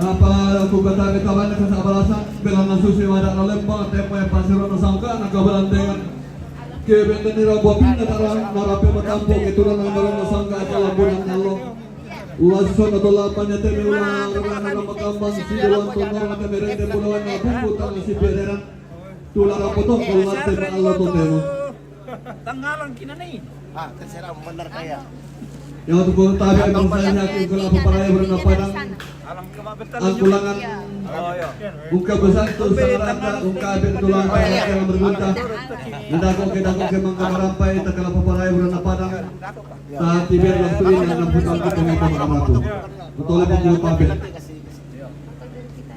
Apa kung katabi taman ko sa abalasan Bilang ang susi wadak na lempang Tempo yung pasiro na sangka Nagkabalantingan Kaya benda nira buapin na tarang Narapi matampok Ito na namarang na sangka At alambunan na lo Lason atau lapannya temulah karena makambang si dalam tonor ada merende pulauan bumbu tanah si bereran tulang potong kulat tema Allah tondeno Tanggalang kinanay. Terserah benar kaya. yang untuk kau tahu yang saya yakin kalau apa paraya berana padang Alam kemabetan. angkulangan ungkap besar itu sangat ungkap tulang paraya yang berguna Nadako ke mangkarampai takala apa paraya berana padang saat tiber langsung yang namputan kita dengan kameraku betul pun papel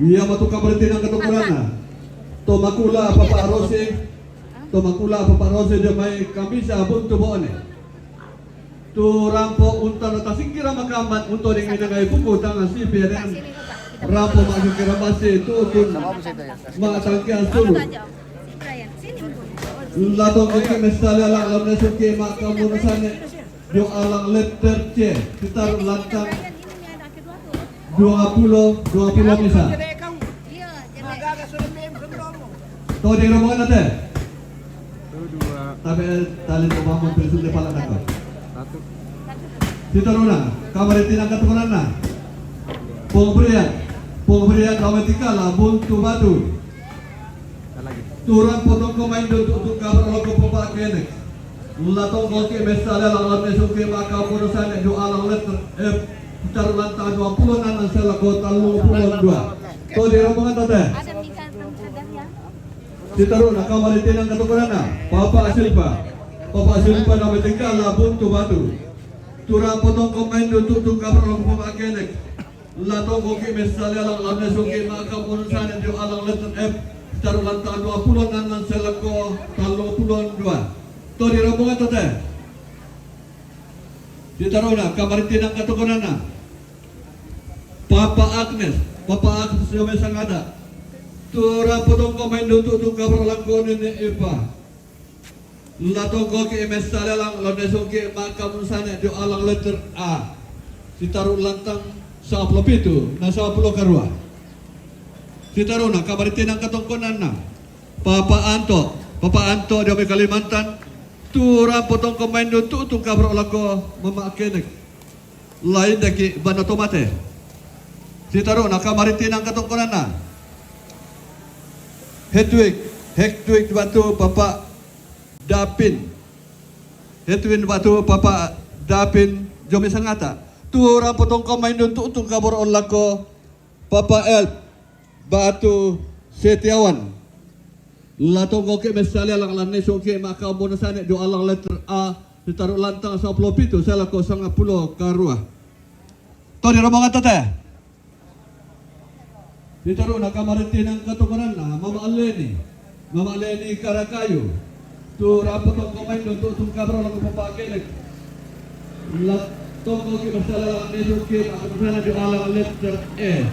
iya matu kabartin ang katukurana tomakula papa Rose dia may kamisa buntu boone tu rampok unta nota singkira makamat untuk dengan dengan buku tangan si biaran rampok maju kira basi tu tun mak tangkian suruh lato ke mestala la la nesuke mak kamu nasane do alang letter C kita lantang 20 misal to di rombongan nate Itu 2, tapi tali tu mamu prinsip de pala nakal 1. kita rona kamar tinang katukunan na pemberian kamatika lah buntu batu Ada lagi. turun potong komain untuk kabar logo pempak kenek latong koki mesale lang mesuke maka purusan do alang letter putar lantang 20 nan sela kota 22 to di rombongan tete Ada minta kadang ya. Sitaruna kamar tinang katukunan na Papa Silva nama tinggal lah buntu batu turun potong komain untuk kabar logo pempak kenek latong koki mesale lang mesuke maka purusan do alang letter taruh lantai 20 nan seleko 32 to di rombongan tete ditaruh na kamar tinang katukunan na Papa Agnes yang mesang ada turun potong komen untuk kabar langkon ini Eva lato koki mesale lang lonesoke makam sana di alang letter A ditaruh lantang 10 na 10 karua ditaruh na kabar tinang katungkunan na Papa Anto di Kalimantan turun potong komen untuk kabar langko memakenek lain daki bana tomate ditaruh na kabar tinang katungkunan na Hedwig batu Papa Dapin Papa Dapin Jomi Sangata turun potong komen untuk kabar langko Papa El Batu Setiawan lato koke mesale lang lan nesoke maka bonusane do alang letter A ditaruh lantang 10 pitu sela ko 10 karua to di rombongan tete ditaruh na kamar tinang katukuran na Mama Aleni Karakayo tu rapat komain untuk kabro lang papakele lato koke mesale lang nesoke maka bonusane do alang letter E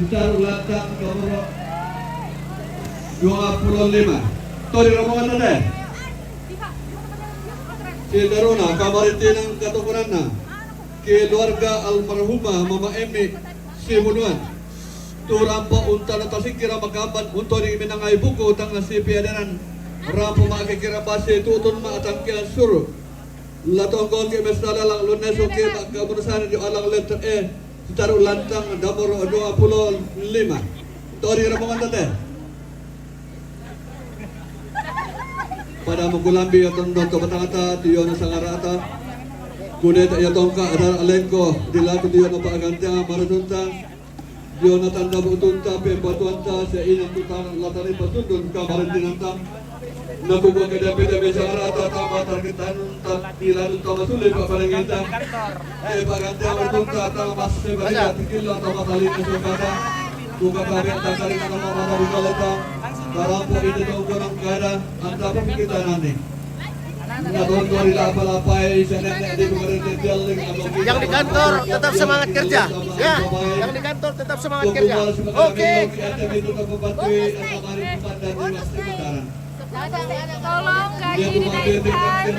ditaruh lantang nomor 25 to di rombongan tete Daruna kamar tinang katukuran na keluarga almarhumah Mama Emi Simunuan tu rampa unta na tasikira magaban untuk di minangay buku tang si piadaran rampa makikira base tutun maatangkian suruh latong koki mesala lang lunes oke makamurusan di alang letter E taruh lantang damor 25 to di rombongan tete pada menggulambi atau nonton batangata tiyo na sangarata kudet ya tongka adar alengko dilaku tiyo na paagantang maratunta tiyo na tanda butunta pembatuanta sa inang tutang latari patundun kamarin dinantang nakukuha kedapi-dapi sangarata tama targetan tilan utama sulit papalingita pagantang maratunta tama mas sebagai tikilo atau matali kesukata buka kami takari na mga marugalata Karampo ini tunggu ng kada antara kita nanti. Natonton nila palapay sa nenek di pengertian Yang di kantor tetap semangat kerja. Ya, yang di kantor tetap semangat kerja. Oke. Tolong gaji dinaikkan.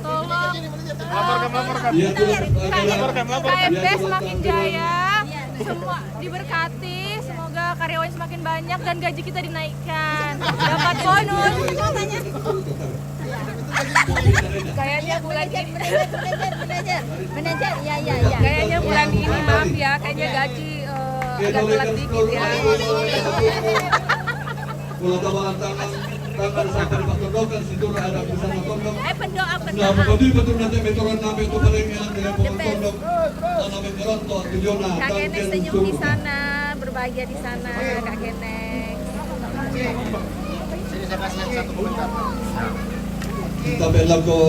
Tolong KMP semakin jaya, semua diberkati, semoga karyawan semakin banyak dan gaji kita dinaikkan, dapat bonus. Kayaknya bulan ini Manajer, ya. kayaknya bulan ini maaf ya, kayaknya gaji agak telat dikit ya. Kalau tabaran tangan sampai dipatondokan situ ada bisa matondok. Pendoa. Nah, pokoknya betul nanti meteran nabe itu paling yang dengan pemotondok. Tanah meteran to tujuana. Kak Kenek senyum di sana, berbahagia di sana, Kak Kenek. Sini saya kasih satu komentar.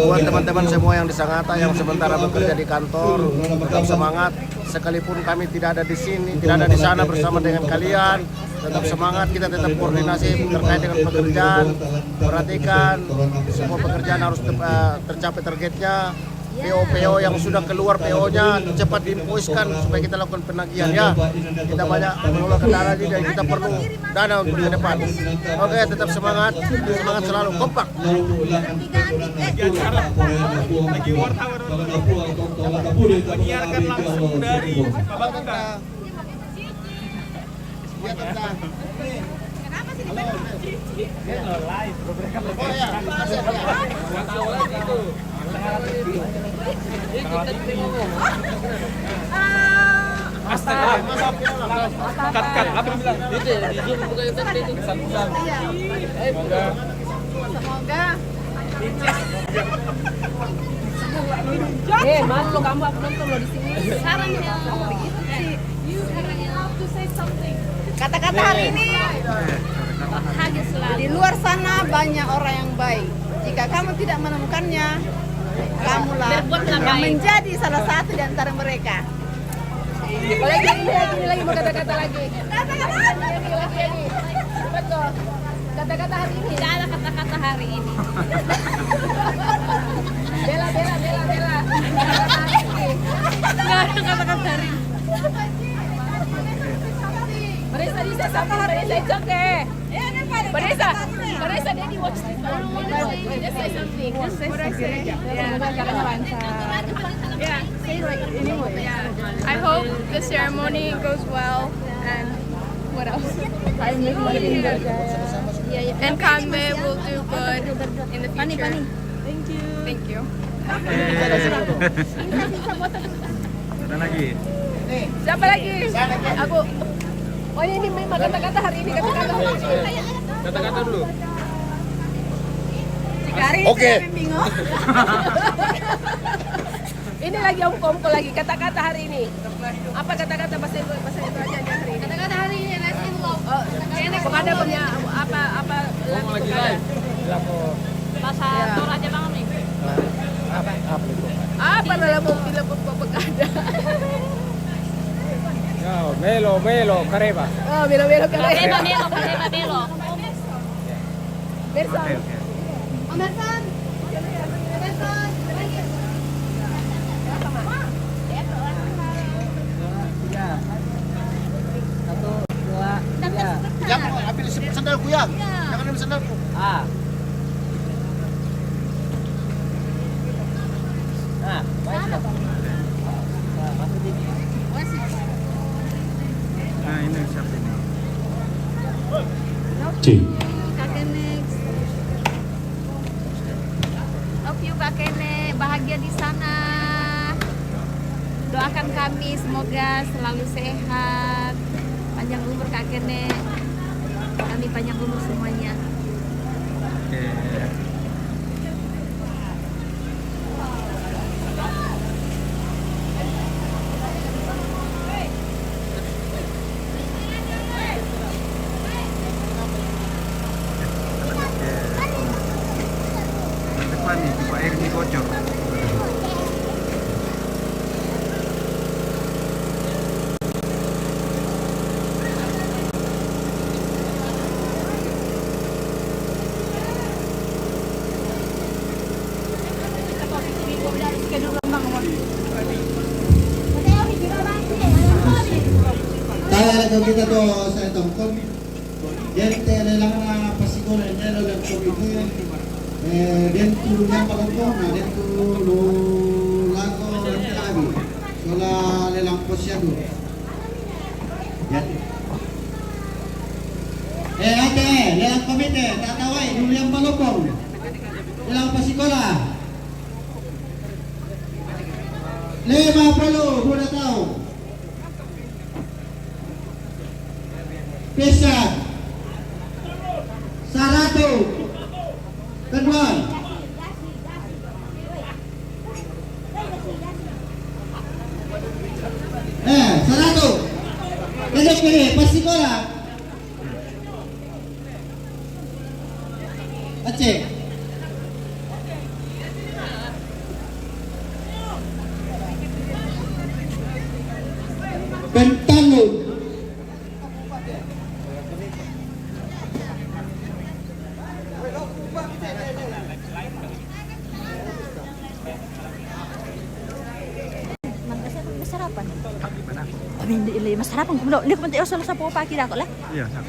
Buat teman-teman semua yang di Sangatta yang sementara bekerja di kantor, tetap semangat. Sekalipun kami tidak ada di sini, tidak ada di sana bersama dengan kalian, tetap semangat, kita tetap koordinasi terkait dengan pekerjaan, perhatikan semua pekerjaan harus tercapai targetnya. PO yang sudah keluar PO-nya cepat diinvoice-kan supaya kita lakukan penagihan ya. Kita banyak mengeluarkan dana ini dan kita perlu dana untuk ke depan. Oke, tetap semangat selalu kompak. Bagi wartawan menyiarkan langsung dari Babakta. Astaga, cut. Apa yang bilang? Itu di Zoom bukan itu itu pesan-pesan. Semoga. Malu kamu aku nonton lo di sini. Sekarang you have to say something. Kata-kata hari ini, Bahagia selalu. di luar sana banyak orang yang baik. Jika kamu tidak menemukannya, kamulah Berbuatlah yang baik. menjadi salah satu di antara mereka. Ini lagi mau kata-kata lagi. Lagi. Betul. Kata-kata hari ini. Tidak ada kata-kata hari ini. Bela. Nggak ada kata-kata hari ini. Marisa, it's okay. Marisa, Daddy watch this one. Just say something. Just say something. Caranya lancar. Yeah, say like anyway. Yeah. I hope the ceremony goes well and what else? And Kanbe will do good in the future. Thank you. Ada lagi. Siapa lagi? Aku. Oh ini memang kata-kata hari ini kata-kata hari ini. Kata-kata dulu. Oke. Ini lagi omko lagi kata-kata hari ini. Apa kata-kata bahasa itu aja hari ini? Kata-kata hari ini let's in love. Oh, ini kepada punya apa Ngomong lagi live. Bahasa Toraja banget nih. apa dalam mobil ada? Melo, Kareba. Oh, melo keren. Melo. Berson. Om Ersan. Jangan ambil sandalku ya. Jangan ambil sandalku. Nah ini siapa ini? Kakek next. Love you Kak Kene, bahagia di sana. Doakan kami semoga selalu sehat, panjang umur Kak Kene. Kami panjang umur semuanya. Oke. Depan nih, tiba air ini bocor. Tala ko kita to sa tongkol. Yan tele lang na pasiko na niya lo lang komite. Den turunnya pagko na den tulu lago lagi. Sola lelang posya do. Yan. Ate, lelang komite, tataway dulu yang balopong. Lelang pasikola. 50 muna tao. Pesan 100 kedua 100 Kedok kiri pasti kola Aceh Bentangun hindi ilay masarap ang kumlo. Hindi ko man tayo sa po pakira ko lah. Iya, sak.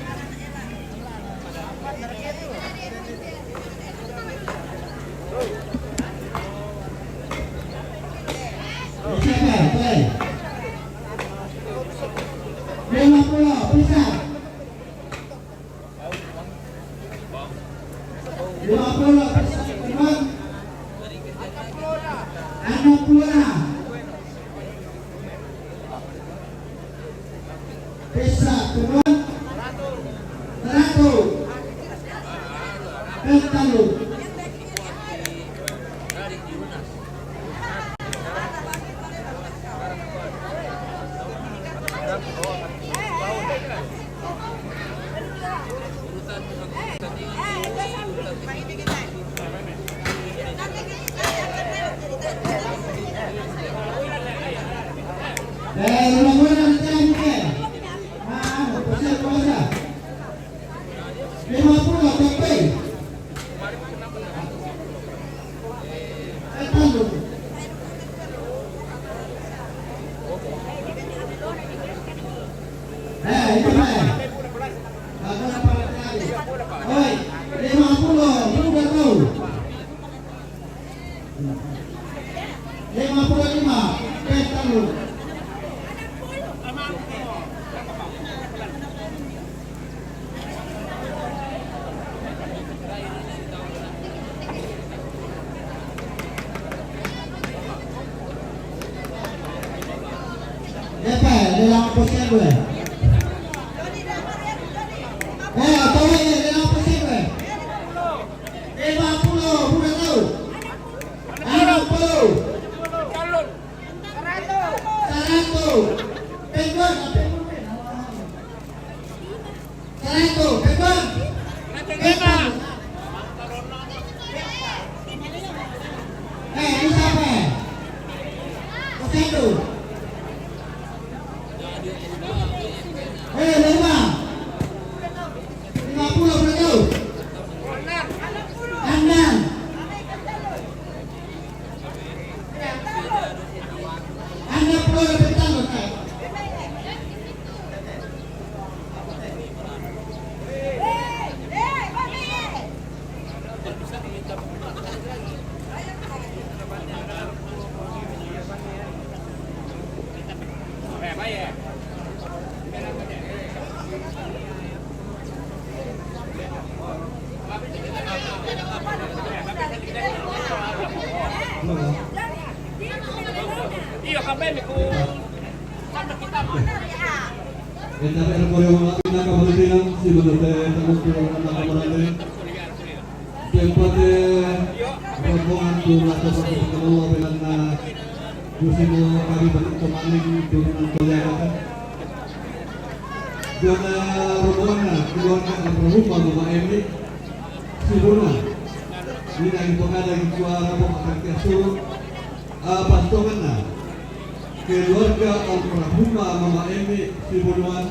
Keluarga almarhumah Mama Emi Sibunuan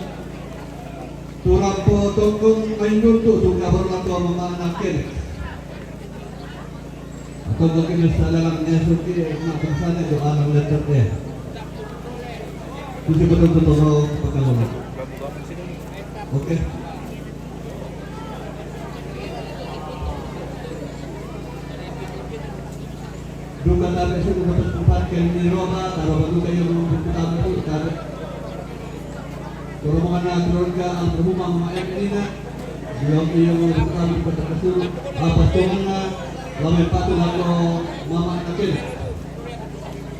Turampo Tongkong Mainunto Tunga Horlato Mama Anakin Atau mungkin salah niya suki Makan sana doa ng letter D Kasi betul-betul pagkalunan. Oke. Duga tayo sa mga pagpupat kayo ni Roma, taro bago kayo mga pagputama po, tayo. Pero mga nagkaroon ka ang rumang mga eminina, biyong iyong mga pagputama po sa kaso, patungan na, lamay patong ako mama natin.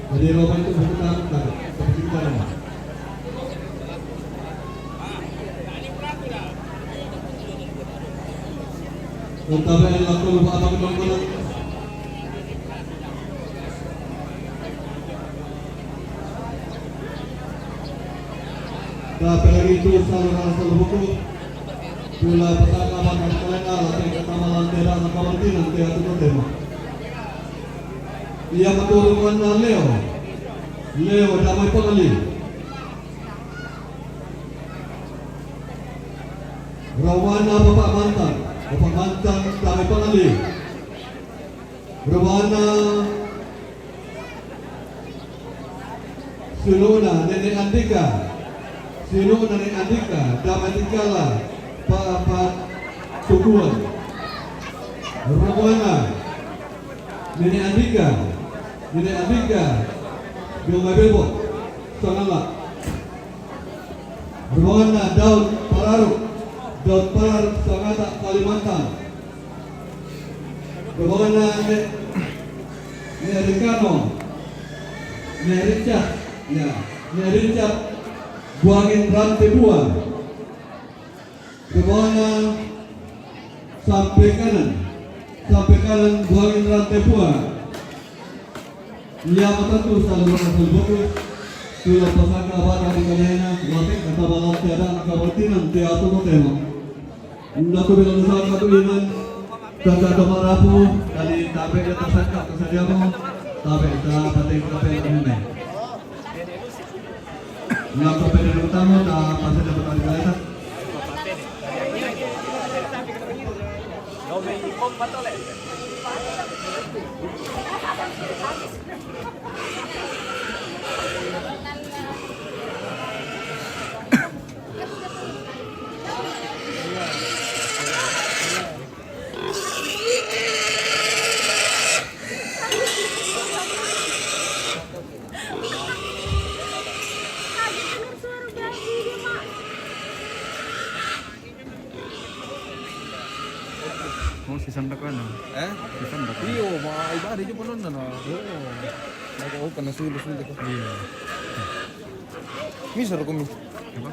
Jadi Roma itu pagputama tayo, kapasitan naman. Kung tabi ang lato, lupa abang ko lang. Apalagi itu saluran buku pula petaka makan kalena latih kata lantera na kamantinan kaya ito tema. Ia matulungan na Leo damay pangali. Rawana bapak mantan damay pangali. Rawana Suluna Nenek Andika Sino Nenek Andika, Damai Tingkala, Pak Tukuan, Rombongan Nenek Andika, Gomai Bebo, Sangalak, Rombongan Daud Pararuk, Sangatak Kalimantan, Rombongan Nek Rikano, Nek Richard, Buangin Rantai Buah, Rombongan sampai kanan Buangin Rantai Buah. Ia tentu selalu bagus. Sudah pasangka pada di kanena, waktu kata balas tiada kabartinan tiada tu tema. Unda tu bilang usah katu iman, tanda domar rapu, kali tabe ke tersangka kesadia mo, tabe tak pateng tabe ini. Nak tabe di utama, tak pasal dapat ada kaitan. Oh, si Santa ka na. Si Santa ka. Iyo, mga iba rin yung punon na na. Oo. Nag-open na sulo-sulo ko. Iya. Misar ko mi. Diba?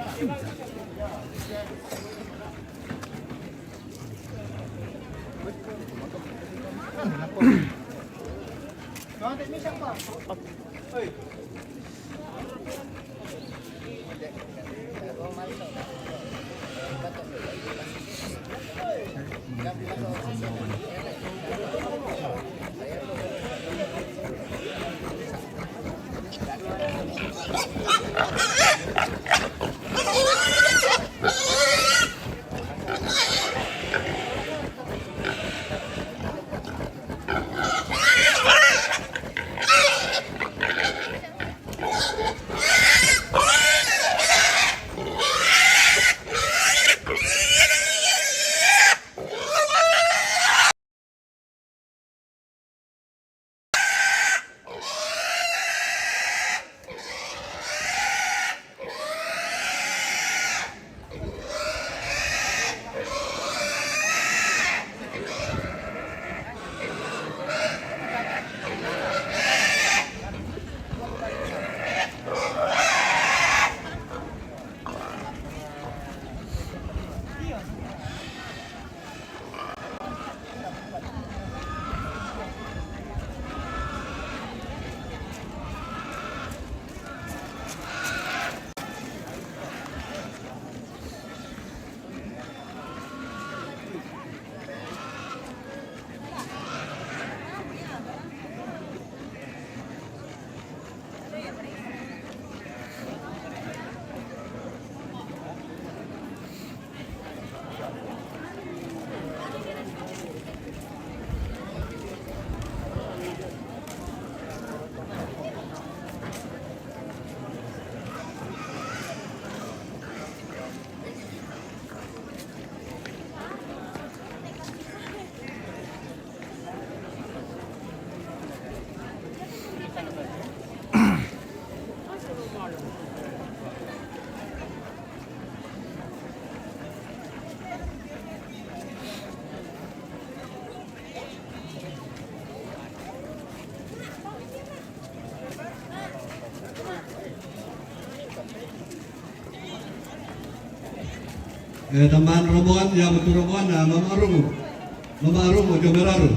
Tambahan rombongan yang betul rombongan Mama Arung Jomeraru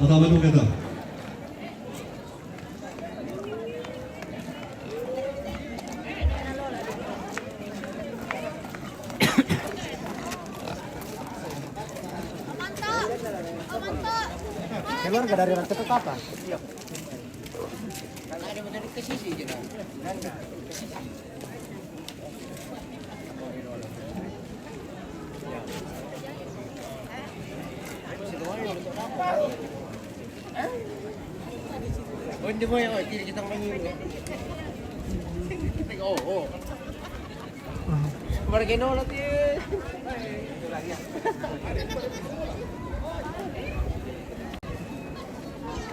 atau mana kita? Keluarga dari rantai itu kapan? Oh, hindi mo yung kita manginig. Oh. Margino nanti.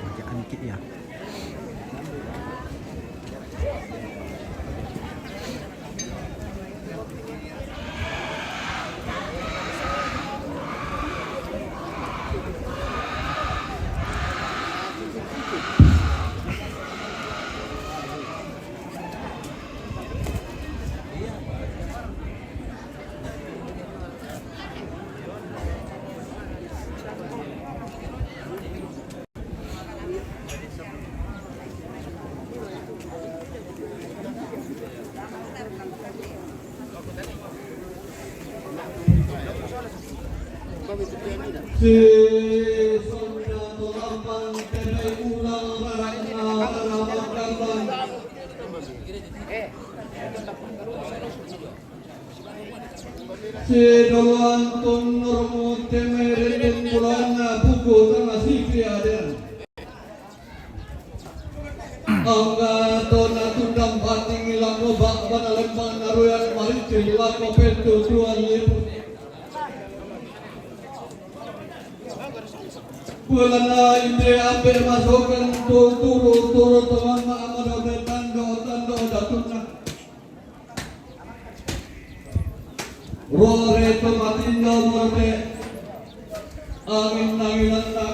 Pakai angkit ya. Si Sonda Tolambang Tenai Ulang Rarana Raramakambang Si Dolan Tun Normu Temai Rendeng Mulana Buku Tengah Sikri Aden Angga Tona Tundam Bating Ilang Obak Bana Lembang Naruyan Maricil Lako Pentu Tuan Liput Bulana ide ambil masukkan turu teman amal tando datuna. Rore tomatinda morde angin nangilanda.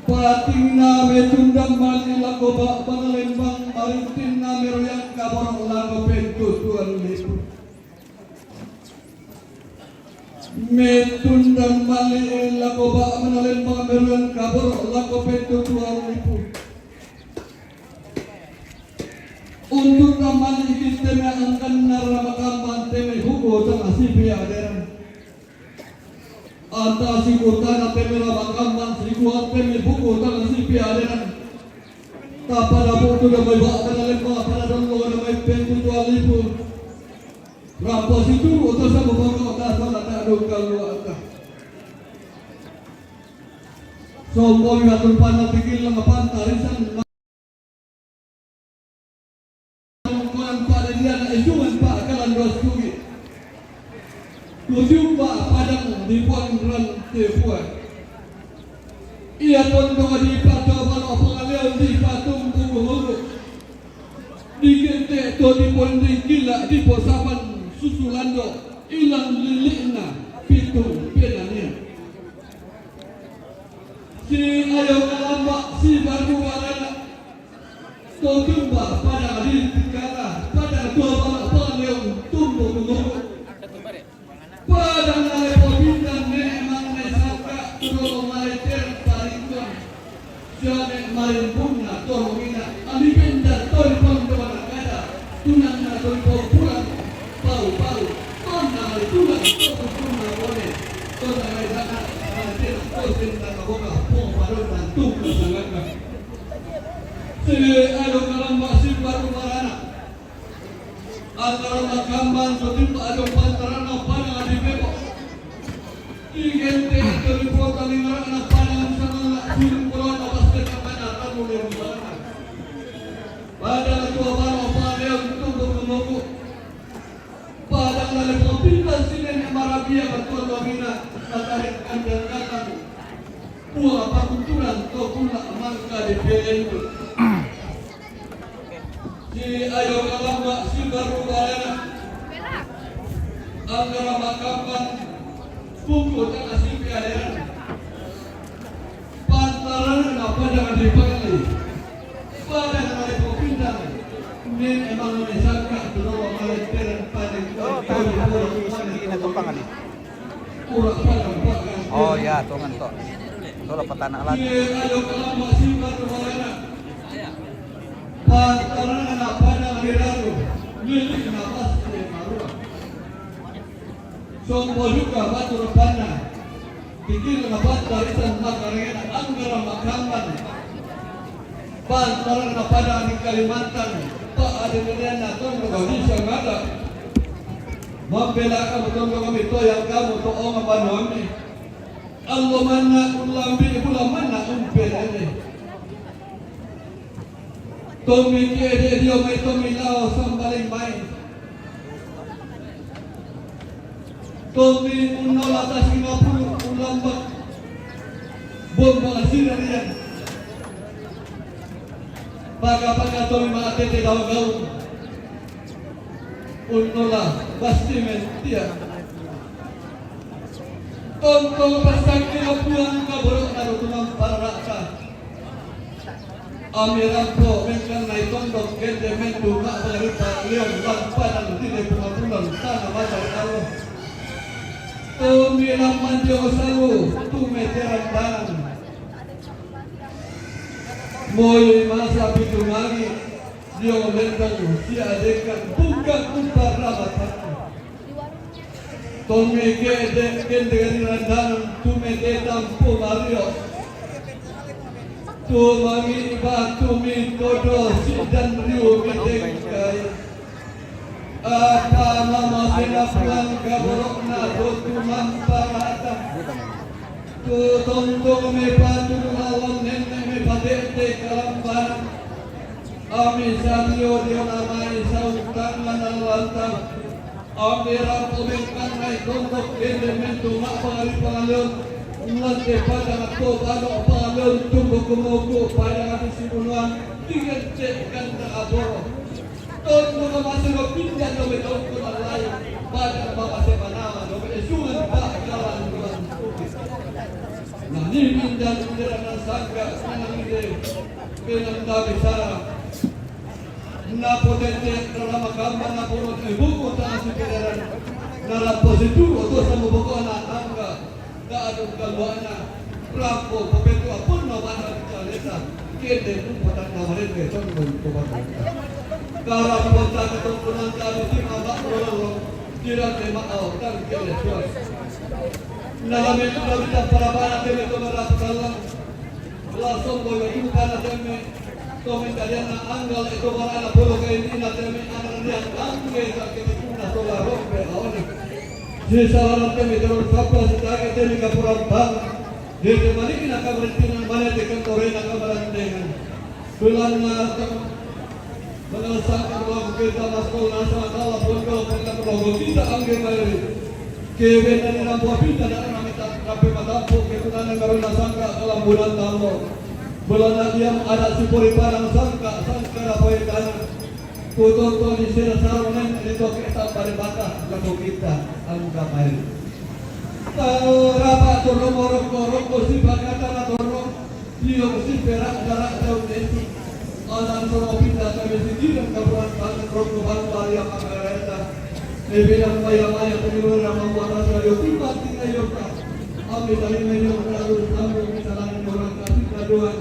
Patingna betundam mali lakoba panalembang marintinna meroyak kaborong lako pentu tuan lipu. Metundang balik lakoba menalembang meruan kabur lako pentu tuan lipu. Untuk ramai kita angkan naramakamban teme hukum tengah sipi aderan. Anta sikutana teme ramakamban sikuat teme hukum tengah sipi aderan. Tapada buku dah bawa menalembang pada dulu namai pentu tuan lipu. Rampas itu untuk sama bangga tak ada kalau ada. Sombong ngatur panah pikir lama pantarisan. Kurang pada dia nak ijuan pak kalan dua sugi. Tujuh pak padang dibuat rantai buat. Ia tondo di patung balok pengalian di patung bulu. Di kentek to di ponding gila di posapan. Susulando ilang lilikna pitung penanya si ayo kalambak si baru warana to tumba pada hari tikara pada dua balak panleong tumbuh mengumpul pada nalai pobindan memang nesaka tolong maleter paringkon jane marin bunga tolong ina alipenda tol pondok kada tunang na tol pulang Pau, tona tulang, tona boleh, tona mereka nanti kosin dan boga pom baru dan tunggu sangatlah. Si ayo kalambak si baru marana, antara makamban sotimpa ayo pantarana panang di bebo. Ingente itu di kota lingarana panang sangat sulit pulau pasti kamana tamu yang sana. Pada tua baru panang tunggu menunggu. Padang lalu pembinaan sini marabia betul domina tarik kandang datang buah pakunturan to pula mangka di PNU si ayo kalambak si baru barana angkara makamban buku tengah si piaderan pantaran apa jangan dipanggil padang lalu pembinaan ini emang menyesatkan terlalu maleteran pada Oh ya, tuangan kok. Itu dapat tanah lagi. Sombo juga batur panah. Pikir lebat barisan makarena anggara makamban. Pantaran pada di Kalimantan. Pak ada dunia ton juga bisa ngada. Membela kamu ton kami to yang kamu to orang panami. Allah mana ulambi pula mana umpel ini. Tomi ke dia mai tomi lao sambaling mai. Kami menolak atas 50 ulambak bomba Syria. Paga-paga kami maatete gaul-gaul. Menolak pasti mentia. Tonton pasangke puang kaborok naruh tumang paraka. Amirampo mengkan naik tondok gede mendu mak berita leon ban padang tidak pengapulan tanah basar Allah. Tumiram manjo salu tumeteran tangan. Moy masa pitu lagi dia menentang si adekan bukan umpar rabat. Tome gede gede randangan tumetetan po Mario. Tumami batumi todo dan riu medekai apa nama senapuan gaborokna dotu mamparata tu tontong me patu lawan nenek me padete kalamban ami samyo dio namai sautan manalanta ami rampo mengkan naik tontong elementu mak pangari pangalun nanti pada aku balok balon tunggu kemogu pada habis sibunuan dengan cekkan tak aboro tunggu masih berpindah dobe tunggu lain pada bapak sepanama dobe sungai tak jalan jalan nah ini pindah pindah sangka senang ide pindah dari sana na potente dalam agama na potente buku tak sekedar dalam positif atau sama buku anak angga Gaadong kalwana, Rampo, Papetua, pun nawahan kalesa, kede pun patang namarin ke tongkol kubatang. Karang bangsa ketongkolan kami di mabak rolong, tidak temau dan kede suas. Nalamin kita para para kami kemerap kalang, langsung boleh kita kami komentarian anggal itu para puluh kali ini kami analian angge tak kita pun solar rompe awalnya. Di salah kami terus apa sebagai kami kapuran bang. Di tempat ini nak berhenti mana tekan korek nak berhenti. Bulan mengesahkan bahwa kita masuk nasa kalau pun kalau kita kita angge bayar. Keben dari rampu pinta dan kami tak kape matampu kita negara nasangka dalam bulan tamu. Bulan diam ada si puri parang sangka apa yang kanan. Kutonton di sini sarunan itu kita pada batas lagu kita angka main. Tahu rapat turun rokok si bagata turun dia si perak jarak jauh desi. Alam turun pindah kami sendiri kaburan pangan rokok bantal yang akan Bilang maya-maya pemilu yang membuat rasa tiba tiga yoga. Ambil dari menyok lalu sambung kesalahan orang kasih kaduan.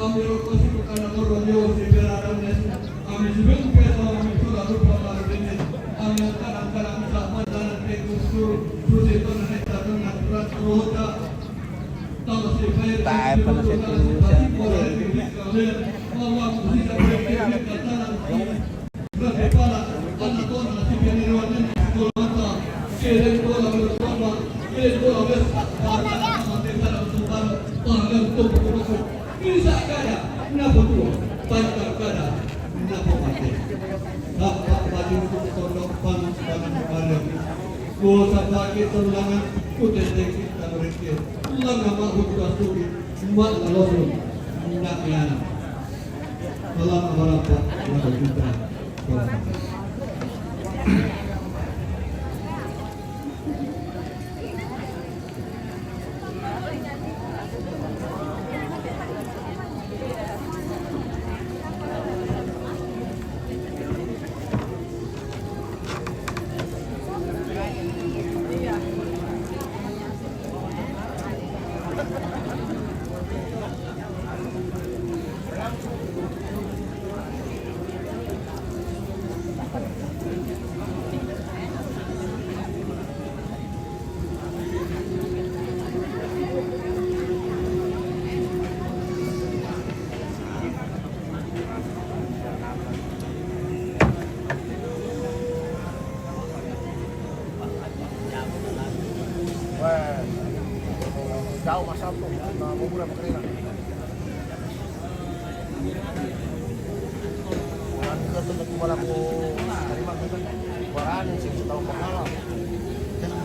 Ambil rokok si bukan orang yo si beraran nes. Ambil sebelum kita ambil sudah lupa lalu ini. Ambil kadang-kadang sama dan tekusur sudah itu naik turun natural rota. Tahu si bayar. Tak pernah saya kalian Allah mesti berfikir kata nanti. Berkepala anak tuan nasib yang diruatkan sekolah mata. Keren bola bersama. Keren bola bersama. Mati dalam sumber. Tangan tumpuk-tumpuk. Bisa kaya. Kenapa tua? Pantar kaya. Kenapa mati? Dapat baju untuk tolong panas-panas kalian. Kuasa sakit tulangan. Kutetek kita berikir. Tulangan mahut rasuki. Mak nalosun. Nak yana. Salam berapa? Maka kita. Jauh masa tu, mau berapa kali nak? Nanti kalau tu kepala aku dari mana tu? Barang sih tahu mahal. Jadi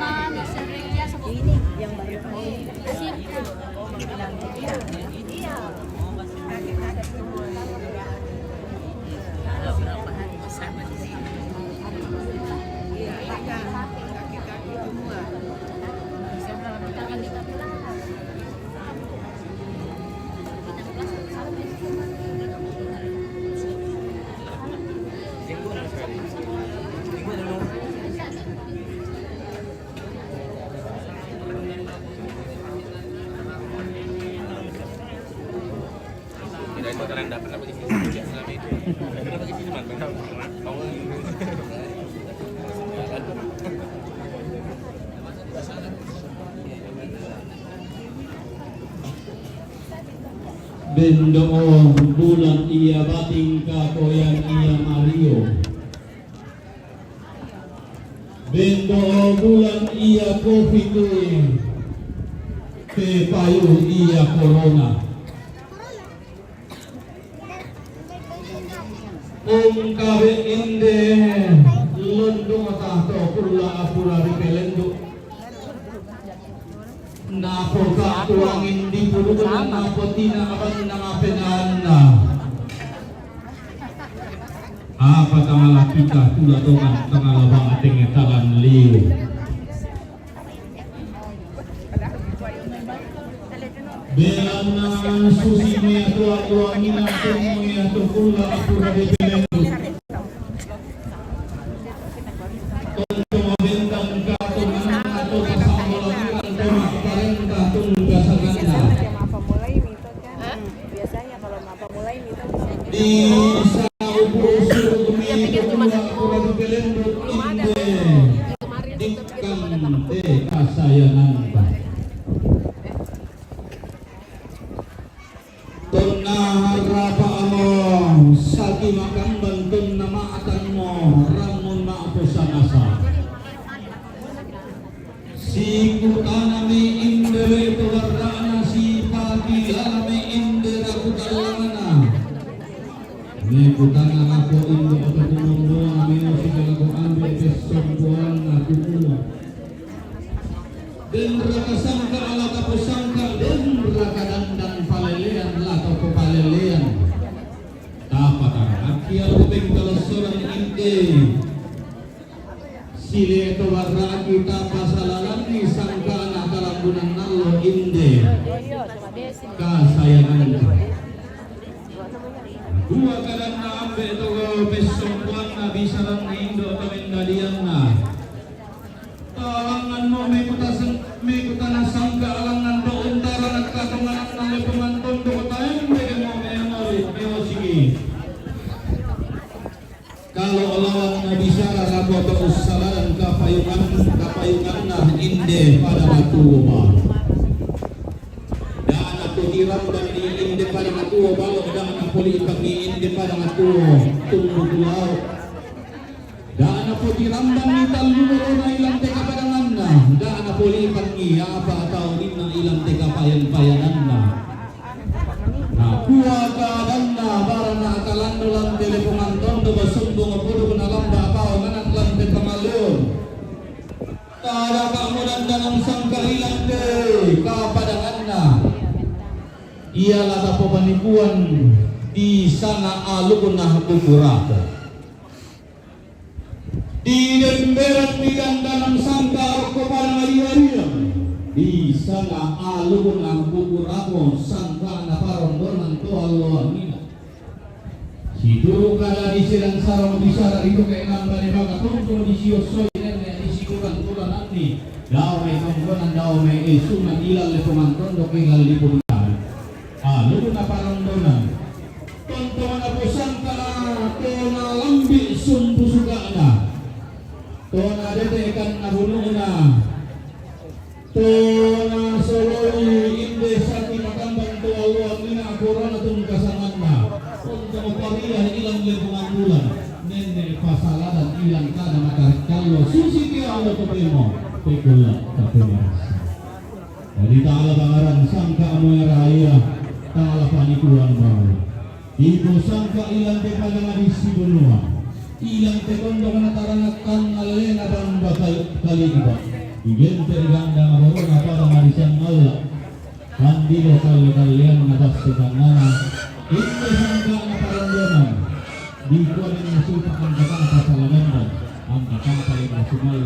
Mana seringnya Ini yang baru. Berapa hari bersama di sini? Kaki-kaki semua. Tidak itu kalian dapat apa di sini tidak selama itu. Kenapa di sini mantan kamu? Bendo bulan iya bating kakoyan iya Mario. Bendo bulan iya COVID ke payu iya corona. Kabe inde lundung atau pula apura ripelendo. Napo ka tuangin di puluh dengan napo tina aban nangapenana. Apa tangala kita tula dongan tangala bang ating talan liu. Belan na susi mea tuangin natin mea tukula apura ripelendo. Sile to warna kita pasalaran ni sangka anak kalambunan nalo inde kasayangan dua kadang na ambe to pesompuan na bisaran na indo kamendalian na talangan mo may kuta na sangka alangan to untara nagkatungan na may pumanton to tayo may mo may sige kalau lawan na bisara rabo to usalan kapayungan na inde pada matuwa daan ako tiram dan ni inde pada matuwa balo daan ako lipat ni inde pada matuwa tumugulaw daan ako tiram dan ni talumuro na ilang teka padangan na daan ako lipat ni apa atau din na ilang teka payan-payanan na kuwa kadanda para na akalando lang telepongan tondo basundo ngapudo na lamba pao manan lang te pamalyon tara ka mo dandanang sangkarilan de kapadangan na iyalah pangaliwan di sana alukunah kukurako. Di demberan mikan dalam sangka kepada mariwariam di sana alukunah kukurako sangka naparondonan to alwamina. Siduru kada di silang sarong bisara itu keenam bani baka tunggu di siosoi nene di sikuran tulan ani daw may tunggunan daw may isuna ilal le pumantondo kingal lipunan alu na parondonan tonto na pusangka to na lambi sumbu sugana to na detekan na hununa to na soloi inde sati makambang to alwamina korona tung kasanganna untuk parian ilang lingkungan bulan nene pasaladan ilang kada makarikalo susi kira Allah topemo pekula kapemas dari ta'ala pangaran sangka amoy raya ta'ala panikuan mau ibu sangka ilang te pagangadis si benua ilang te kondo kanatarangan alena dan bakal kali kita igente ganda ngaborona pada marisan Allah handilo kalian ngatas sekangana itu sangka naparandonan di kuan yang masuk angkatan pasalaman angkatan paling nasional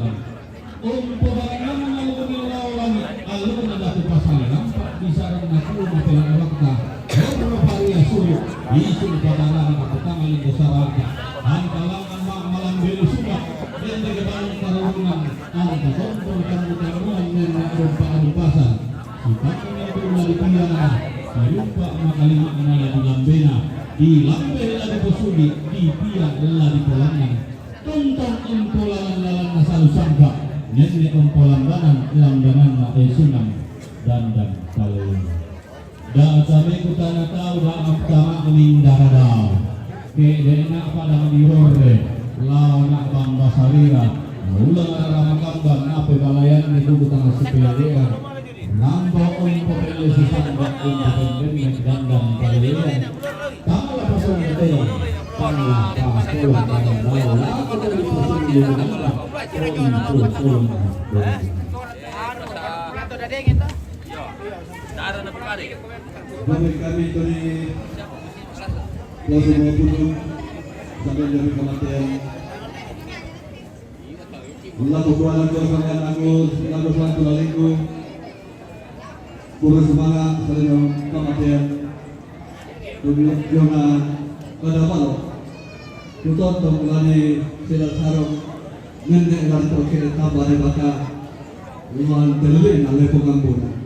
untuk bagaimana mengalami lawan alun ada pasalaman di sarang naku mapelan wakta kalau variasi isu padanan angkatan paling besar angkalan malam belu sudah dan bagaimana tarungan angkatan pertaruhan dan rupa-rupasan kita itu dari pilihan lupa makalima nala di lambena di lambe la di posudi di pia la di polangan tuntang impolan lalan nasalu sangka nene impolan lambanan na sunang dan kaleng da sabe kutana tau da amtama aning daradao ke dena pada dirore lao na bamba sarira ulang ramakamba na pebalayan itu kutana sepelea nambah pembeli sisang bakung independen gandang kalian tanggal pasang gede tanggal pasang tanggal lalu kita diposisi di mana pun kami dari Lalu maupun sampai dari kematian lalu kualan kalian angus lalu satu laliku pura semangat saling kematian tujuh jangan pada malu tutup tongkulani silat sarung nende dan tokir tabar baka luan terlebih oleh pengampunan.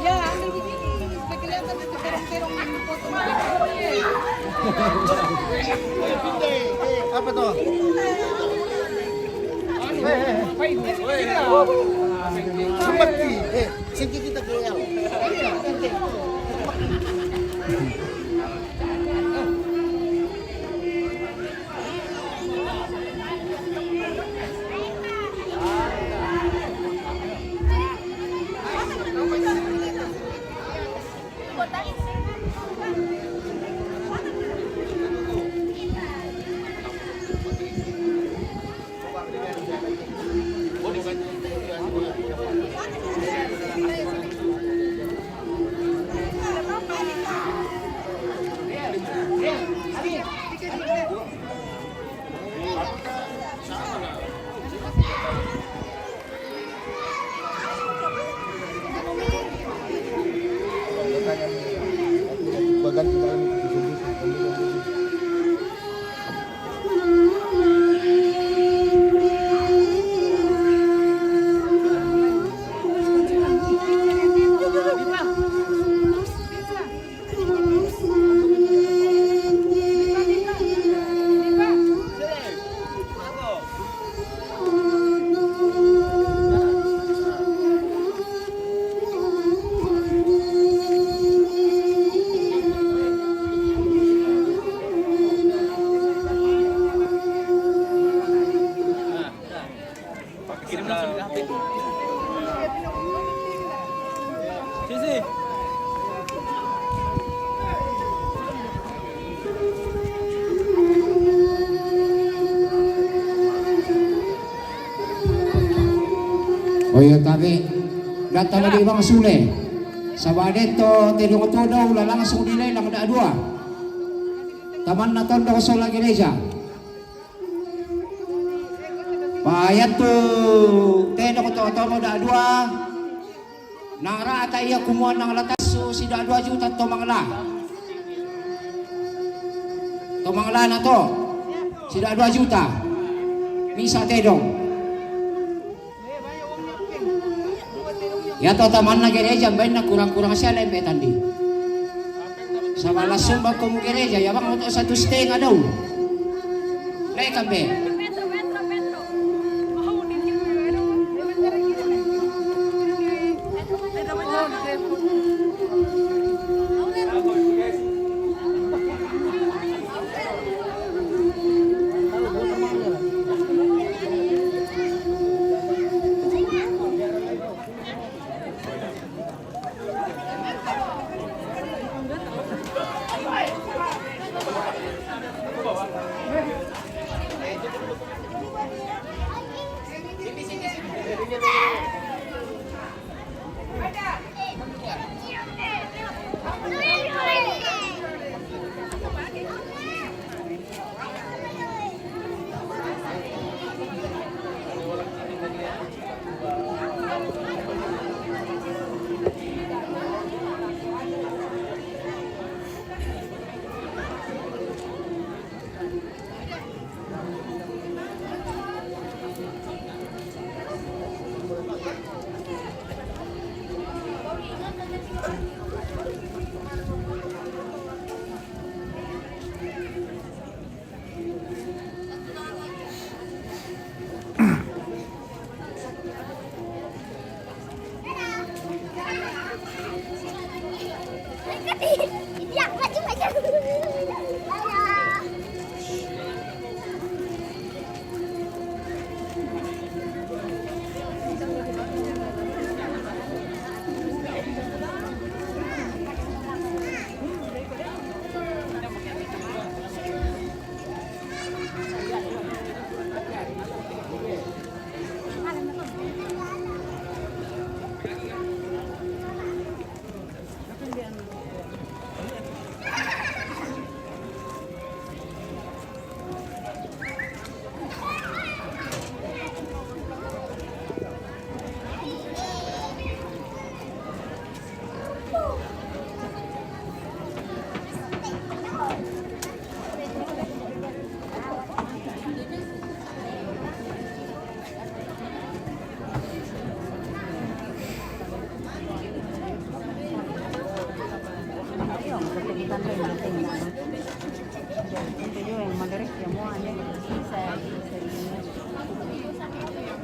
Ya, ambil begini. Supaya kelihatan itu terong-terong yang dipotong. Apa tuh? Seperti segi kita ke ganti dalam kirim langsung di HP. Sisi. Oyo tabi datang di Bang Sule. Sabade to tidung todo ulah langsung nilai lang ada dua. Taman na tondo so lagi gereja. Payat tu tidung to da dua. Nang rata iya kumuan nang latas si da 2 juta to mangla. To mangla na to. Si da 2 juta. Misa tidung. Ya to taman na gereja bain na kurang-kurang siya lembe tandi. Sa balas sumbag ko mo gereja ya bang uto sa tuste nga daw. Lay kambe.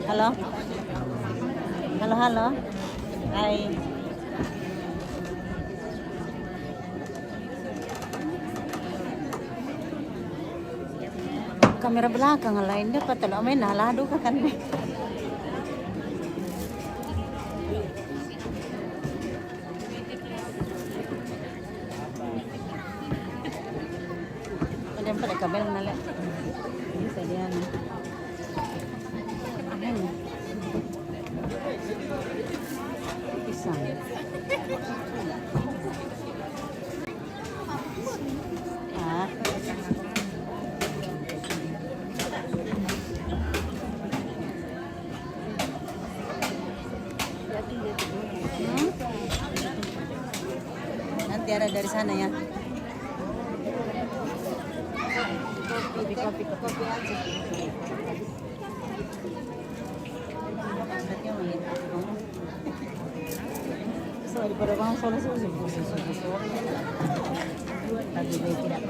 Halo. Halo, halo. Hai. Kamera belakang lain dia patalo may nalado ka kan. Padahal pada kabel nala. Ini saja na. Pisang. Nanti ada dari sana ya. Kopi aja. So, daripada bang soalnya lagi baik tidak.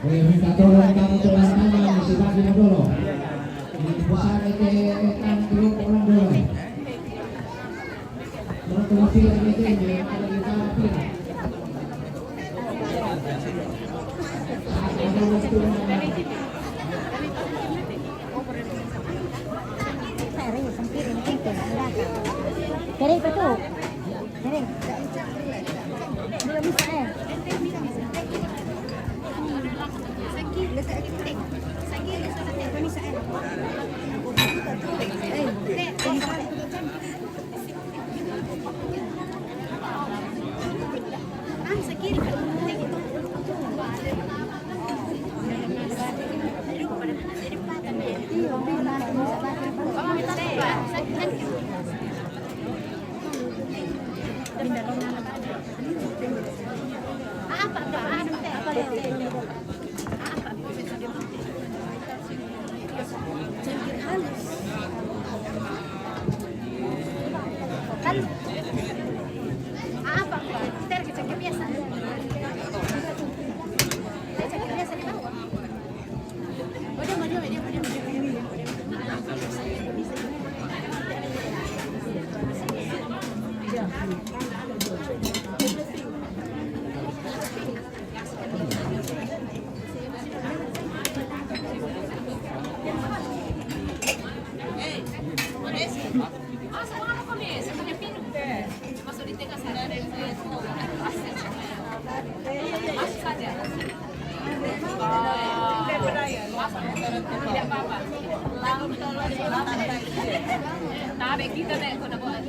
Minta tolong kamu tulang tangan si Bagi dulu. Ini besar itu kan dulu orang dulu. Kalau tulang pil itu ini kalau kita pil. Ada waktu. Saya sempit ini kan belakang. Cari betul. Cari. Belum bisa. Tabe kita deh kau nak buat.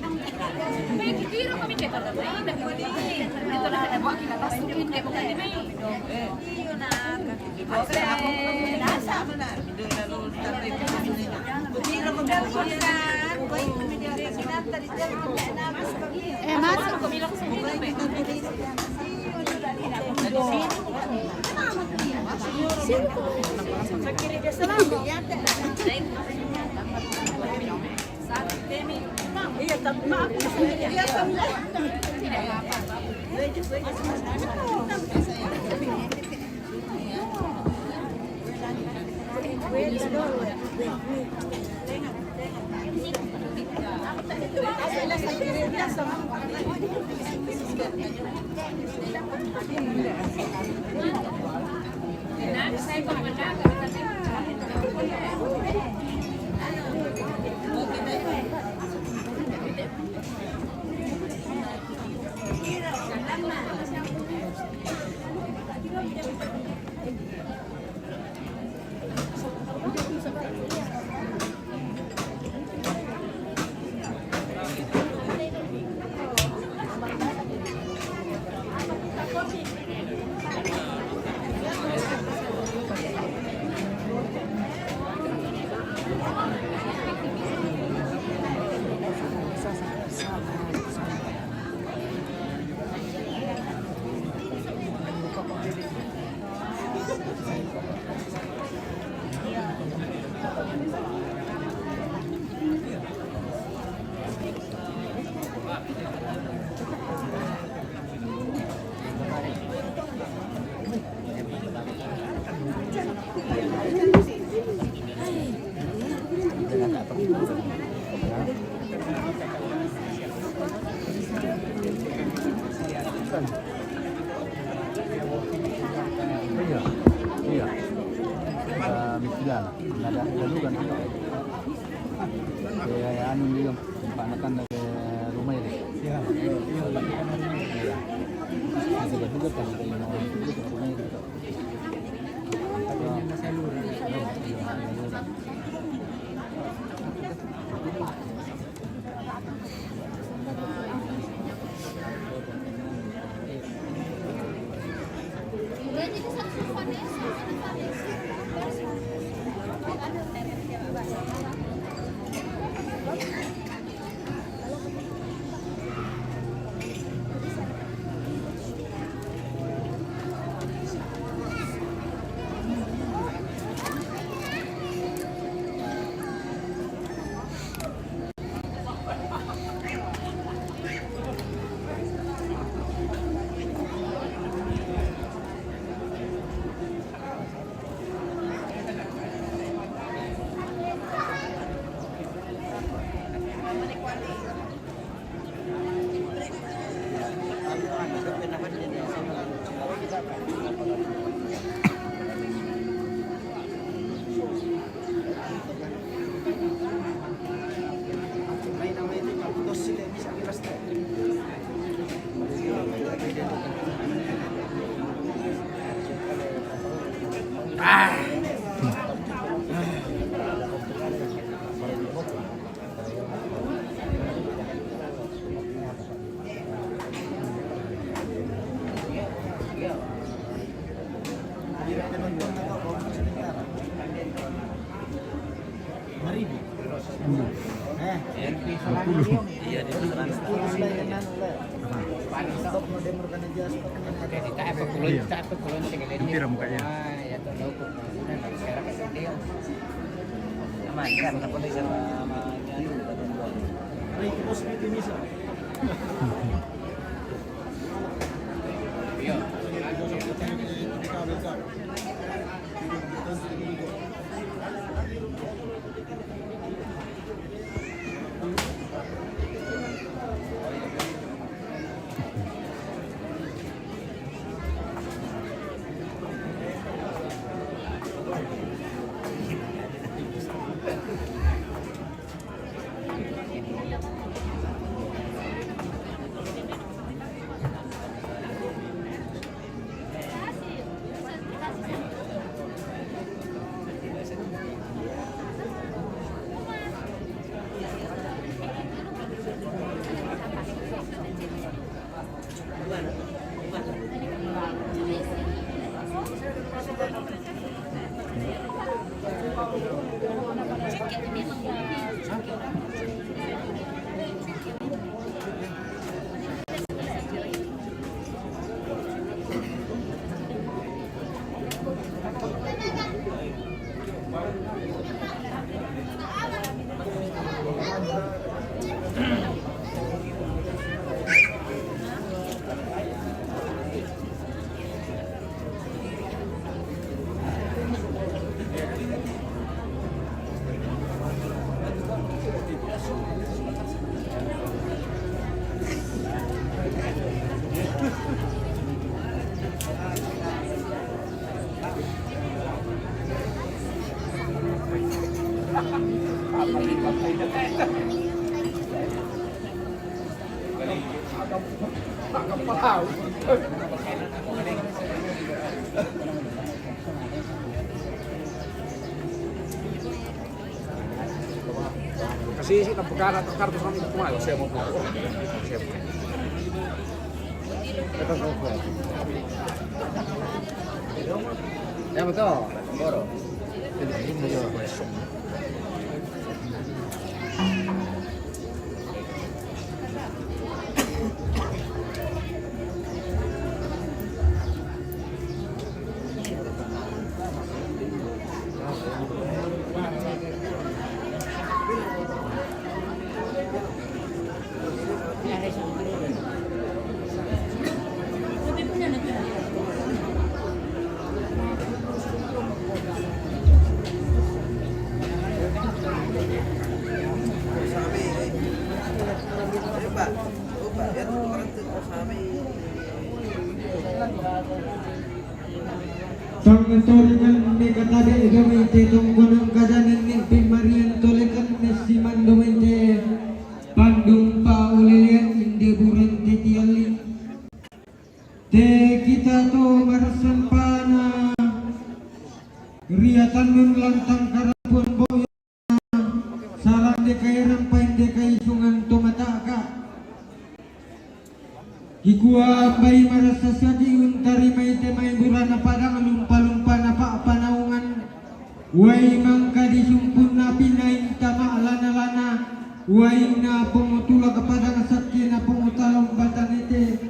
Baik kira kami kita dah main dah kita dah buat kita tas tu kita bukan ni main. Iyo nak. Okey aku dah benar. Hidup lalu tapi kira bukan bukan. Baik media kita tadi jadi masuk kami langsung sampai. Saya kira dia selalu ya. Iya, iya. Mikiran, ada juga nih. Kayak anu yung panakan ke rumah ini. Iya. Iya. Ada juga kan yang mau itu ke rumah itu. Hampir mukanya. Kasi sih pagkara kartu kami kumain saya mau pulang. Ya betul, Boro. Tongtorikan ni katade gamite tongkonang kadanin ni pinmarian tolekan ni siman domete pandung pa ulilian inde buran tetiali te kita to marasan pana riatan nun lantang karapun boyo sarang de kairang pain de kaisungan to mataka Ikua bayi marasa sadi untari maite main burana padang lumpa-lumpa na panaungan Wai mangka disumpun na pinain tama lana-lana Wai na pengutula kepada sakit na pengutalong batang ite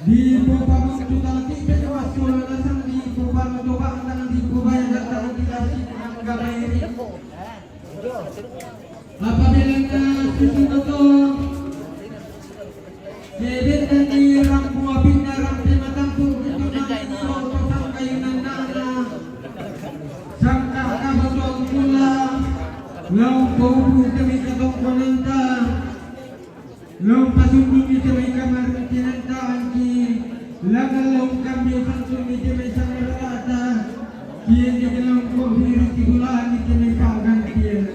Di bawah mengutula tidak masuk lanasang di bawah mencoba antang di bawah yang datang tidak sinangga mairi Apabila na susunotong Jadi tadi rampu apinya rampe matampung itu nangko sangka yunana sangka kabutong pula lau bau demi katong konanta lau pasundung demi kamar tinanta angki lagal lau kambio sansung demi sangarata kien di lau kohiri tigulaan demi pagan kien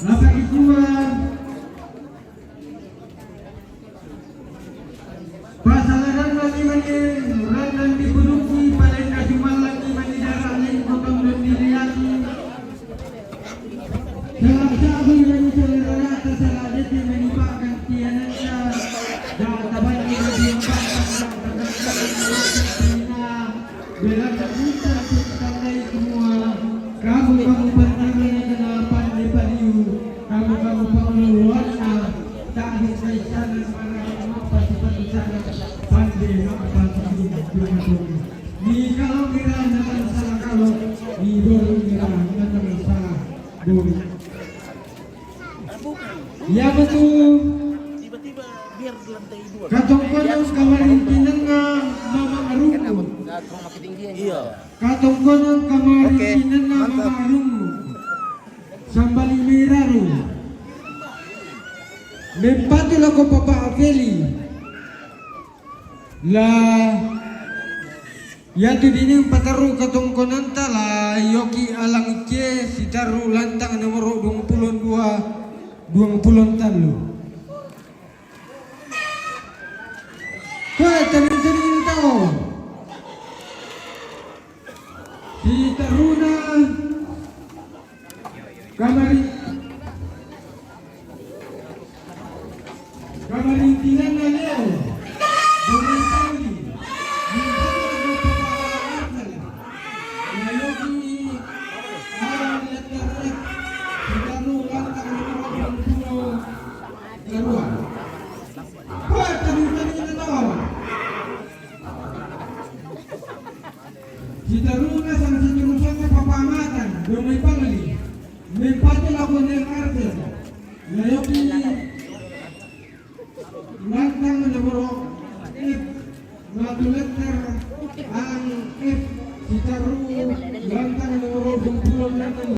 apa ikuan Pasalaran mani ranan dibunuki paling kajumal lagi mani darah lain potong dan dilihat dalam sahabat yang selera tersalah deti menipakan tiananya dan taban ini diempatkan bela kita tandai semua kamu pertama kena pandai padiu kamu pengeluarnya tak bisa sana pasti sana pandai apa sih di kalau kira jangan salah kalau di dorong kira jangan salah boleh ya betul Tiba-tiba biar di lantai 2. katong konon kamarin pinanga mama arungu Iya. katong konon kamarin pinanga mama arungu sambali miraru Mempatula ko Papa Aveli la yatu dini pataru katong konanta la yoki alang ice sitaru lantang nomor 22 talu kau tanin tau sitaruna kamarintinan na leo bukan tali Sitaruna sang seterusnya papamatan domay pangli mempatil ako ng arte layoki lantang na namuro ngatu letter